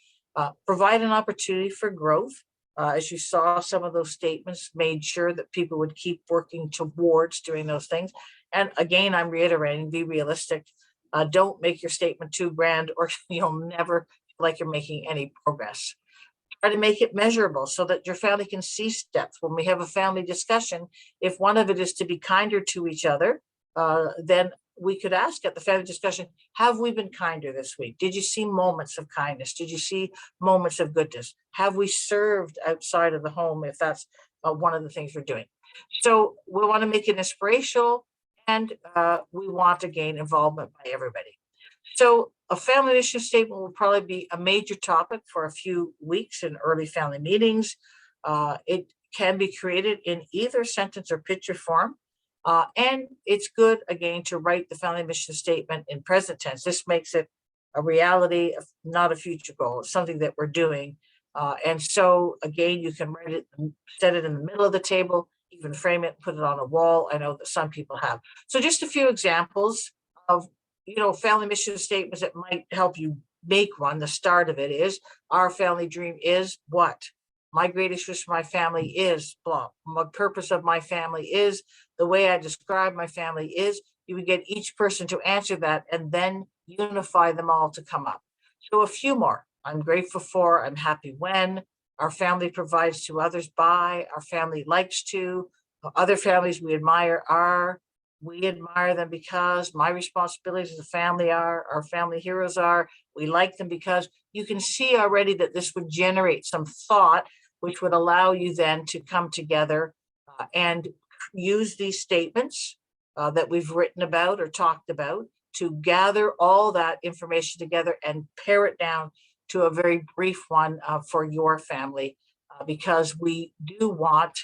Provide an opportunity for growth. As you saw, some of those statements made sure that people would keep working towards doing those things. And again, I'm reiterating, be realistic. Don't make your statement too grand, or you'll never feel like you're making any progress. Try to make it measurable so that your family can see steps. When we have a family discussion, if one of it is to be kinder to each other, then we could ask at the family discussion, have we been kinder this week? Did you see moments of kindness? Did you see moments of goodness? Have we served outside of the home, if that's one of the things we're doing? So we want to make it inspirational, and we want to gain involvement by everybody. So a family mission statement will probably be a major topic for a few weeks in early family meetings. It can be created in either sentence or picture form. And it's good, again, to write the family mission statement in present tense. This makes it a reality, not a future goal. It's something that we're doing. And so, again, you can write it, set it in the middle of the table, even frame it, put it on a wall. I know that some people have. So just a few examples of, family mission statements that might help you make one. The start of it is, our family dream is what? My greatest wish for my family is blah. My purpose of my family is, the way I describe my family is. You would get each person to answer that and then unify them all to come up. So a few more. I'm grateful for, I'm happy when, our family provides to others by, our family likes to, other families we admire are, we admire them because, my responsibilities as a family are, our family heroes are, we like them because. You can see already that this would generate some thought which would allow you then to come together and use these statements that we've written about or talked about to gather all that information together and pare it down to a very brief one for your family, because we do want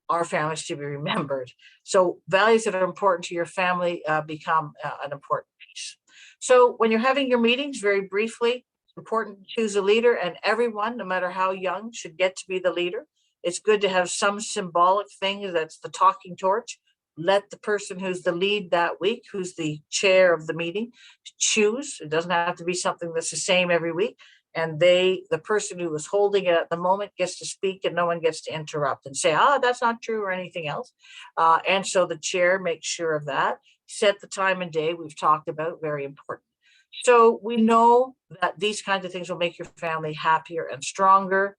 our families to be remembered. So values that are important to your family become an important piece. So when you're having your meetings, very briefly, it's important to choose a leader, and everyone, no matter how young, should get to be the leader. It's good to have some symbolic thing that's the talking torch. Let the person who's the lead that week, who's the chair of the meeting, choose. It doesn't have to be something that's the same every week. And the person who is holding it at the moment gets to speak, and no one gets to interrupt and say, that's not true, or anything else. And so the chair makes sure of that. Set the time and day we've talked about, very important. So we know that these kinds of things will make your family happier and stronger.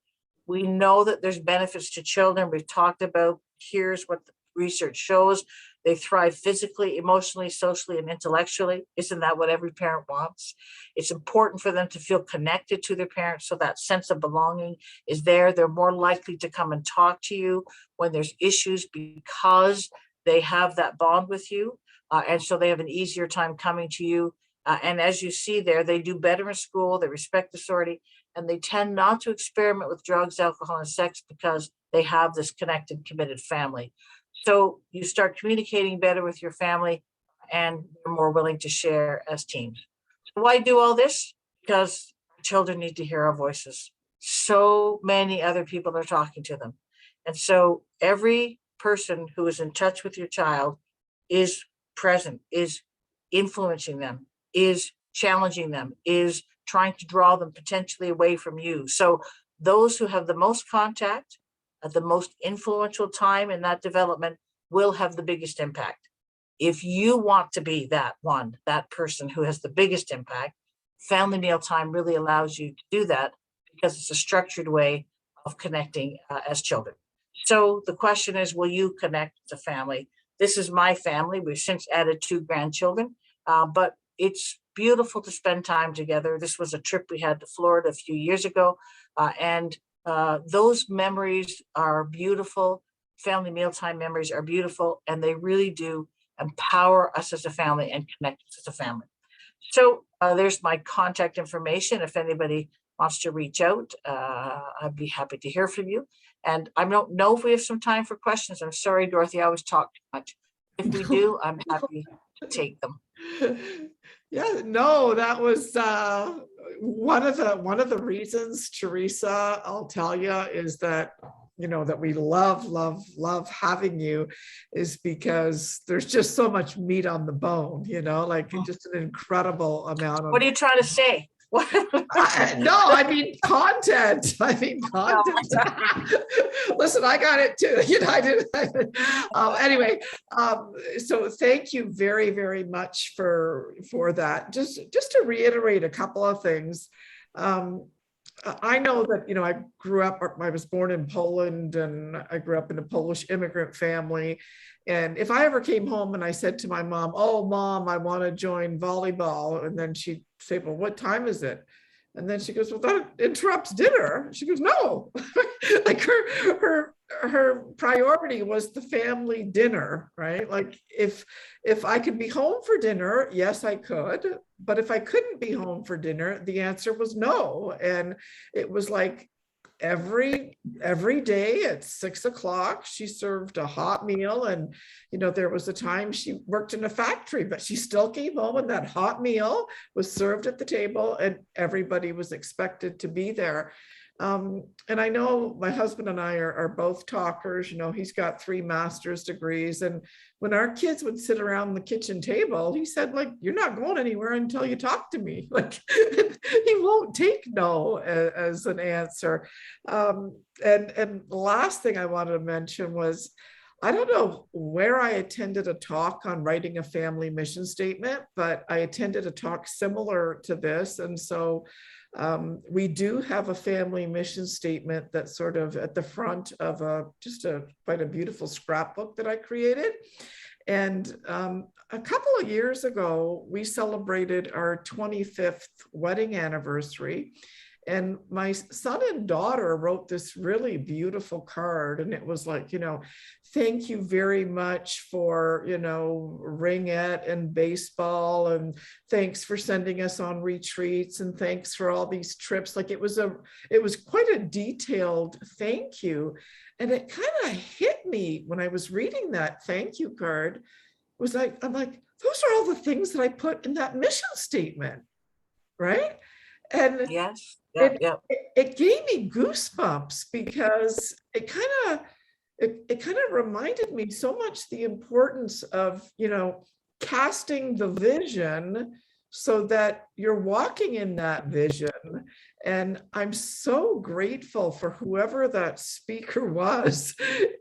We know that there's benefits to children. We've talked about, here's what the research shows. They thrive physically, emotionally, socially, and intellectually. Isn't that what every parent wants? It's important for them to feel connected to their parents, so that sense of belonging is there. They're more likely to come and talk to you when there's issues because they have that bond with you. And so they have an easier time coming to you. And as you see there, they do better in school, they respect authority, and they tend not to experiment with drugs, alcohol, and sex because they have this connected, committed family. So you start communicating better with your family, and you're more willing to share as teams. So why do all this? Because children need to hear our voices. So many other people are talking to them. And so every person who is in touch with your child is present, is influencing them, is challenging them, is trying to draw them potentially away from you. So those who have the most contact at the most influential time in that development will have the biggest impact. If you want to be that person who has the biggest impact, family meal time really allows you to do that, because it's a structured way of connecting as children. So the question is, will you connect with the family? This is my family. We've since added 2 grandchildren, but it's beautiful to spend time together. This was a trip we had to Florida a few years ago, and those memories are beautiful. Family mealtime memories are beautiful, and they really do empower us as a family and connect us as a family. So there's my contact information. If anybody wants to reach out, I'd be happy to hear from you. And I don't know if we have some time for questions. I'm sorry, Dorothy, I always talk too much. If we do, I'm happy to take them. Yeah, no, that was one of the reasons, Teresa, I'll tell you, is that that we love having you, is because there's just so much meat on the bone, like just an incredible amount of. What are you trying to say? No, I mean content. Listen, I got it too. I did. Anyway, so thank you very, very much for that. Just to reiterate a couple of things. I know that, I grew up, I was born in Poland, and I grew up in a Polish immigrant family. And if I ever came home and I said to my mom, "Oh, Mom, I want to join volleyball," and then she'd say, "Well, what time is it?" And then she goes, "Well, that interrupts dinner." She goes, "No." Like her priority was the family dinner, right? Like if I could be home for dinner, yes, I could. But if I couldn't be home for dinner, the answer was no. And it was like every day at 6 o'clock, she served a hot meal. And, there was a time she worked in a factory, but she still came home and that hot meal was served at the table and everybody was expected to be there. And I know my husband and I are both talkers. He's got 3 master's degrees. And when our kids would sit around the kitchen table, he said, like, "You're not going anywhere until you talk to me." Like, he won't take no as an answer. And the last thing I wanted to mention was, I don't know where I attended a talk on writing a family mission statement, but I attended a talk similar to this. And so we do have a family mission statement that's sort of at the front of quite a beautiful scrapbook that I created. And a couple of years ago, we celebrated our 25th wedding anniversary. And my son and daughter wrote this really beautiful card, and it was like, thank you very much for, ringette and baseball, and thanks for sending us on retreats, and thanks for all these trips. Like it was quite a detailed thank you. And it kind of hit me when I was reading that thank you card. It was like, I'm like, those are all the things that I put in that mission statement, right? And Yes. it, Yeah. it gave me goosebumps, because it kind of reminded me so much the importance of, casting the vision so that you're walking in that vision. And I'm so grateful for whoever that speaker was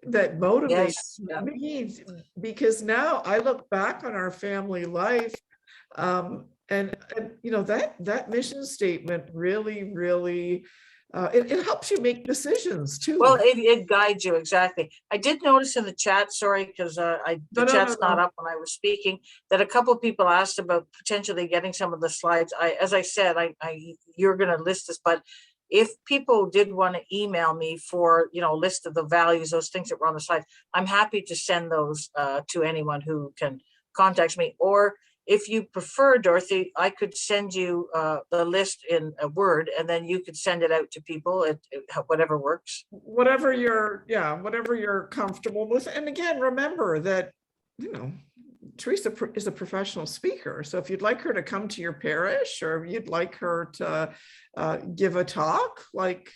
that motivated Yes. Yeah. me, because now I look back on our family life, and that mission statement really it helps you make decisions too. Well, it guides you, exactly. I did notice in the chat, sorry, because the chat's not up when I was speaking, that a couple of people asked about potentially getting some of the slides. As I said, you're going to list this, but if people did want to email me for, a list of the values, those things that were on the slide, I'm happy to send those to anyone who can contact me. Or if you prefer, Dorothy, I could send you the list in a Word, and then you could send it out to people at whatever works. Whatever you're comfortable with. And again, remember that, Teresa is a professional speaker. So if you'd like her to come to your parish, or you'd like her to give a talk, like,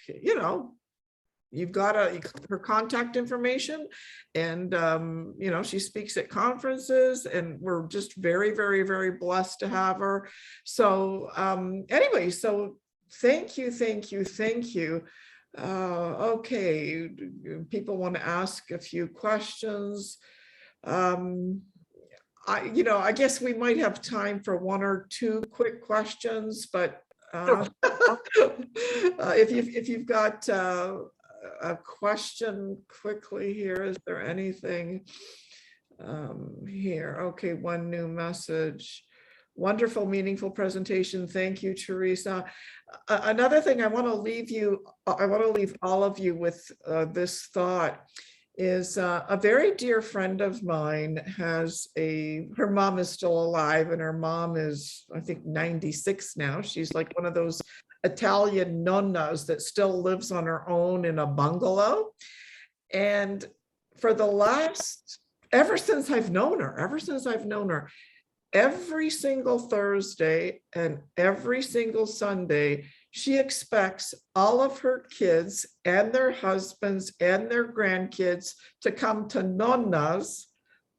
you've got her contact information, and she speaks at conferences, and we're just very, very, very blessed to have her. So anyway, so thank you. Okay, people want to ask a few questions. I guess we might have time for one or two quick questions, but if you've got a question quickly here, is there anything here? Okay, one new message. Wonderful, meaningful presentation. Thank you, Teresa. Another thing I want to leave all of you with this thought is a very dear friend of mine her mom is still alive, and her mom is, I think, 96 now. She's like one of those Italian nonnas that still lives on her own in a bungalow. And ever since I've known her, every single Thursday and every single Sunday, she expects all of her kids and their husbands and their grandkids to come to nonnas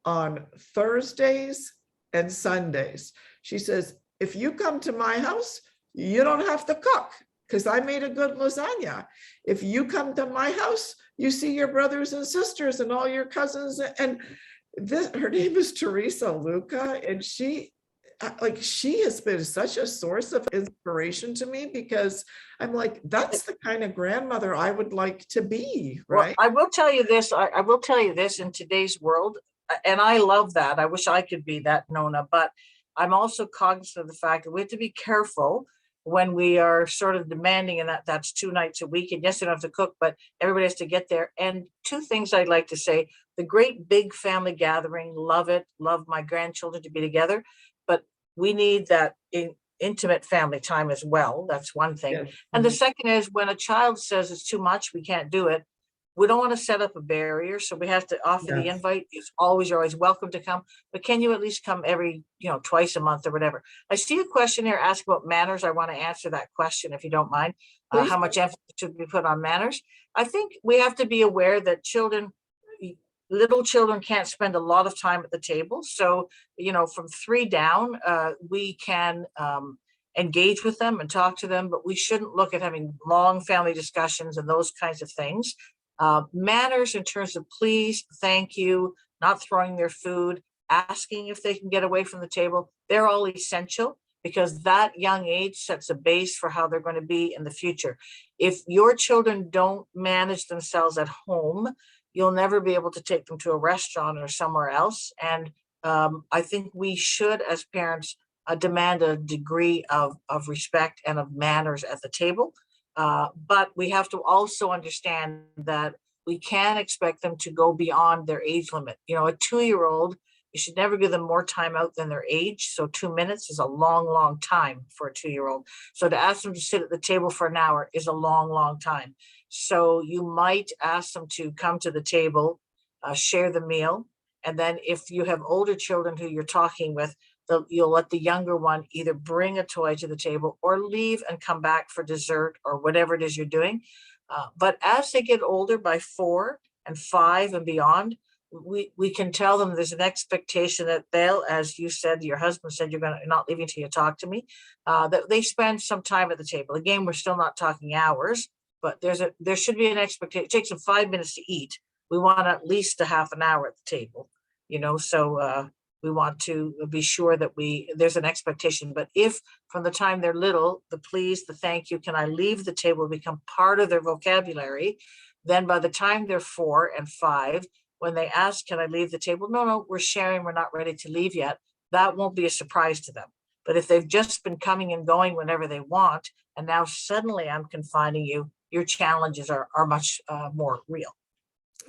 on Thursdays and Sundays. She says, if you come to my house, you don't have to cook, because I made a good lasagna. If you come to my house, you see your brothers and sisters and all your cousins. And her name is Teresa Luca, and she has been such a source of inspiration to me, because I'm like, that's the kind of grandmother I would like to be, right? Well, I will tell you this. I will tell you this, in today's world, and I love that. I wish I could be that Nona, but I'm also cognizant of the fact that we have to be careful when we are sort of demanding, and that's 2 nights a week. And yes, you don't have to cook, but everybody has to get there. And two things I'd like to say: the great big family gathering, love it, love my grandchildren to be together, but we need that intimate family time as well. That's one thing. Yes. And the second is, when a child says it's too much, we can't do it, we don't want to set up a barrier. So we have to offer the invite. You're always welcome to come, but can you at least come every, twice a month or whatever? I see a question here asked about manners. I want to answer that question, if you don't mind. How much emphasis should be put on manners? I think we have to be aware that little children can't spend a lot of time at the table. So, from 3 down, we can engage with them and talk to them, but we shouldn't look at having long family discussions and those kinds of things. Manners in terms of please, thank you, not throwing their food, asking if they can get away from the table, they're all essential, because that young age sets a base for how they're going to be in the future. If your children don't manage themselves at home, you'll never be able to take them to a restaurant or somewhere else. And I think we should, as parents, demand a degree of respect and of manners at the table. But we have to also understand that we can expect them to go beyond their age limit. You know, a 2-year-old, you should never give them more time out than their age. So 2 minutes is a long, long time for a 2-year-old. So to ask them to sit at the table for an hour is a long, long time. So you might ask them to come to the table, share the meal. And then if you have older children who you're talking with, you'll let the younger one either bring a toy to the table or leave and come back for dessert or whatever it is you're doing. But as they get older, by 4 and 5 and beyond, we can tell them there's an expectation that they'll, as you said, your husband said, you're not leaving till you talk to me, that they spend some time at the table. Again, we're still not talking hours, but there should be an expectation. It takes them 5 minutes to eat. We want at least a half an hour at the table, so we want to be sure that there's an expectation. But if from the time they're little, the please, the thank you, can I leave the table become part of their vocabulary, then by the time they're 4 and 5, when they ask, can I leave the table? No, we're sharing, we're not ready to leave yet. That won't be a surprise to them. But if they've just been coming and going whenever they want, and now suddenly I'm confining you, your challenges are much more real.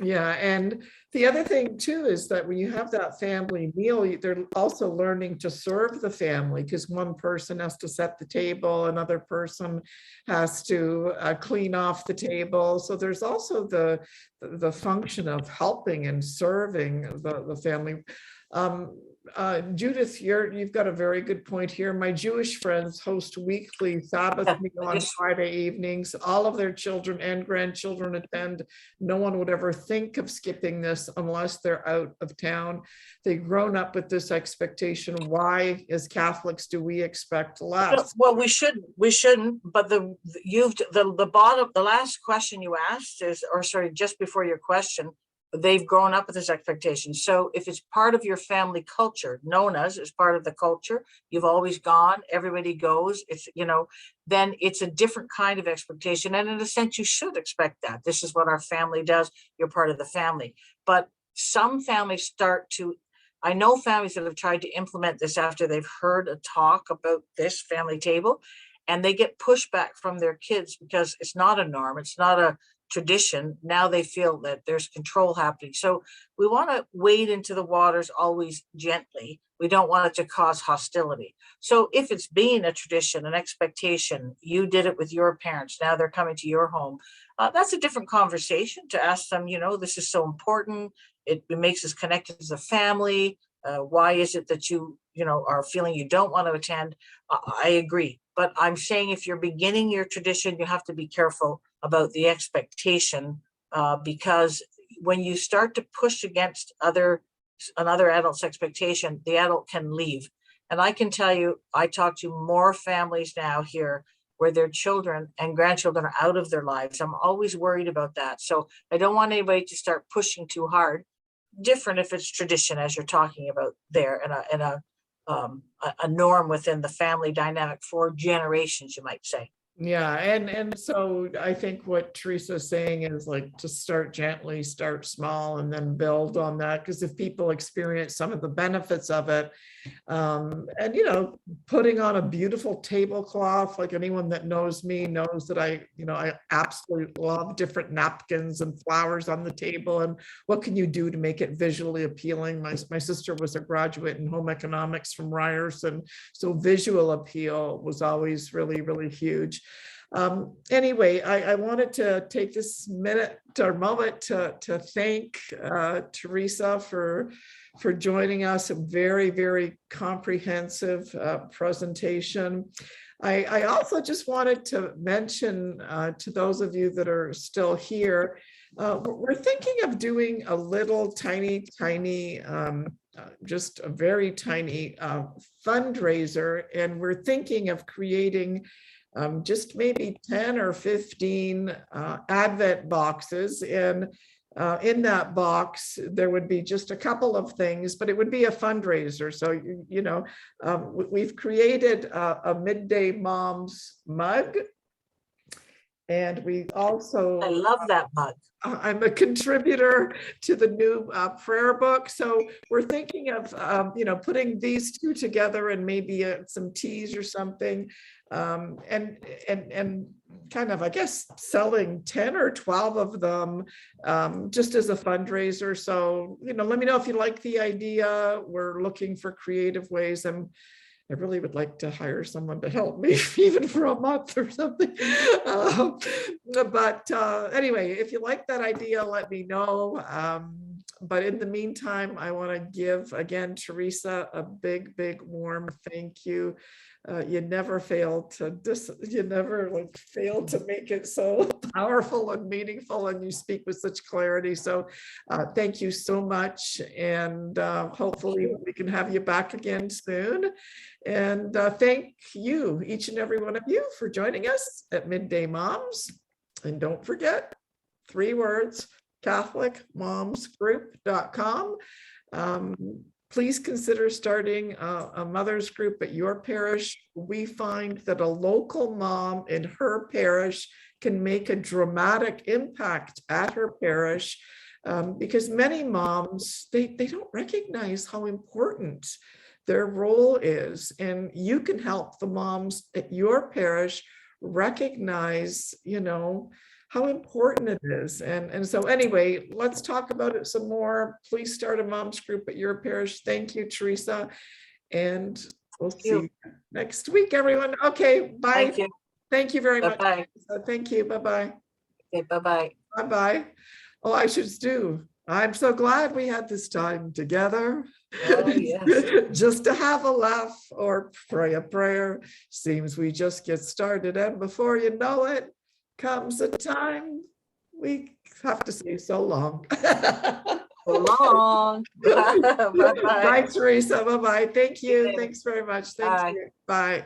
Yeah, and the other thing too is that when you have that family meal, they're also learning to serve the family, because one person has to set the table, another person has to clean off the table. So there's also the function of helping and serving the family. Judith, you've got a very good point here. My Jewish friends host weekly Sabbath meal on Friday evenings. All of their children and grandchildren attend. No one would ever think of skipping this unless they're out of town. They've grown up with this expectation. Why, as Catholics, do we expect less? Well, we shouldn't. But the last question you asked is, or sorry, just before your question, they've grown up with this expectation. So if it's part of your family culture, known as part of the culture, you've always gone, everybody goes, then it's a different kind of expectation. And in a sense, you should expect that. This is what our family does. You're part of the family. But some families I know families that have tried to implement this after they've heard a talk about this family table, and they get pushback from their kids because it's not a norm. It's not a tradition. Now they feel that there's control happening. So we want to wade into the waters always gently. We don't want it to cause hostility. So if it's being a tradition, an expectation, you did it with your parents, now they're coming to your home, that's a different conversation to ask them, this is so important. It makes us connected as a family. Why is it that you are feeling you don't want to attend? I agree. But I'm saying if you're beginning your tradition, you have to be careful about the expectation, because when you start to push against another adult's expectation, the adult can leave. And I can tell you, I talk to more families now here where their children and grandchildren are out of their lives. I'm always worried about that. So I don't want anybody to start pushing too hard. Different if it's tradition, as you're talking about there, and a norm within the family dynamic for generations, you might say. Yeah, and so I think what Teresa's saying is like to start gently, start small, and then build on that. Because if people experience some of the benefits of it, and putting on a beautiful tablecloth, like anyone that knows me knows that I absolutely love different napkins and flowers on the table. And what can you do to make it visually appealing? My sister was a graduate in home economics from Ryerson, so visual appeal was always really, really huge. Anyway, I wanted to take this minute or moment to thank Teresa for joining us. A very, very comprehensive presentation. I also just wanted to mention to those of you that are still here, we're thinking of doing a little tiny, just a very tiny fundraiser, and we're thinking of creating just maybe 10 or 15 Advent boxes. And in that box, there would be just a couple of things, but it would be a fundraiser. So, we've created a Midday Mom's mug. And we also— I love that mug. I'm a contributor to the new prayer book. So we're thinking of, putting these two together and maybe some teas or something. and kind of, I guess, selling 10 or 12 of them just as a fundraiser. So, let me know if you like the idea. We're looking for creative ways. I really would like to hire someone to help me, even for a month or something. But anyway, if you like that idea, let me know. But in the meantime, I want to give again, Teresa, a big, big, warm thank you. You never fail to fail to make it so powerful and meaningful, and you speak with such clarity. So thank you so much, and hopefully we can have you back again soon. And thank you, each and every one of you, for joining us at Midday Moms. And don't forget, 3 words, CatholicMomsGroup.com. Please consider starting a mother's group at your parish. We find that a local mom in her parish can make a dramatic impact at her parish, because many moms, they don't recognize how important their role is. And you can help the moms at your parish recognize, how important it is. And so anyway, let's talk about it some more. Please start a mom's group at your parish. Thank you, Teresa. And we'll see you next week, everyone. Okay, bye. Thank you. Thank you very much. Bye-bye. Thank you. Bye-bye. Okay, bye-bye. Bye-bye. Oh, I should do. I'm so glad we had this time together. Oh, yes. Just to have a laugh or pray a prayer. Seems we just get started, and before you know it, comes a time we have to say so long. So long. Bye-bye. Bye, Teresa. Bye-bye. Thank you. Okay. Thanks very much. Bye. Thank you. Bye.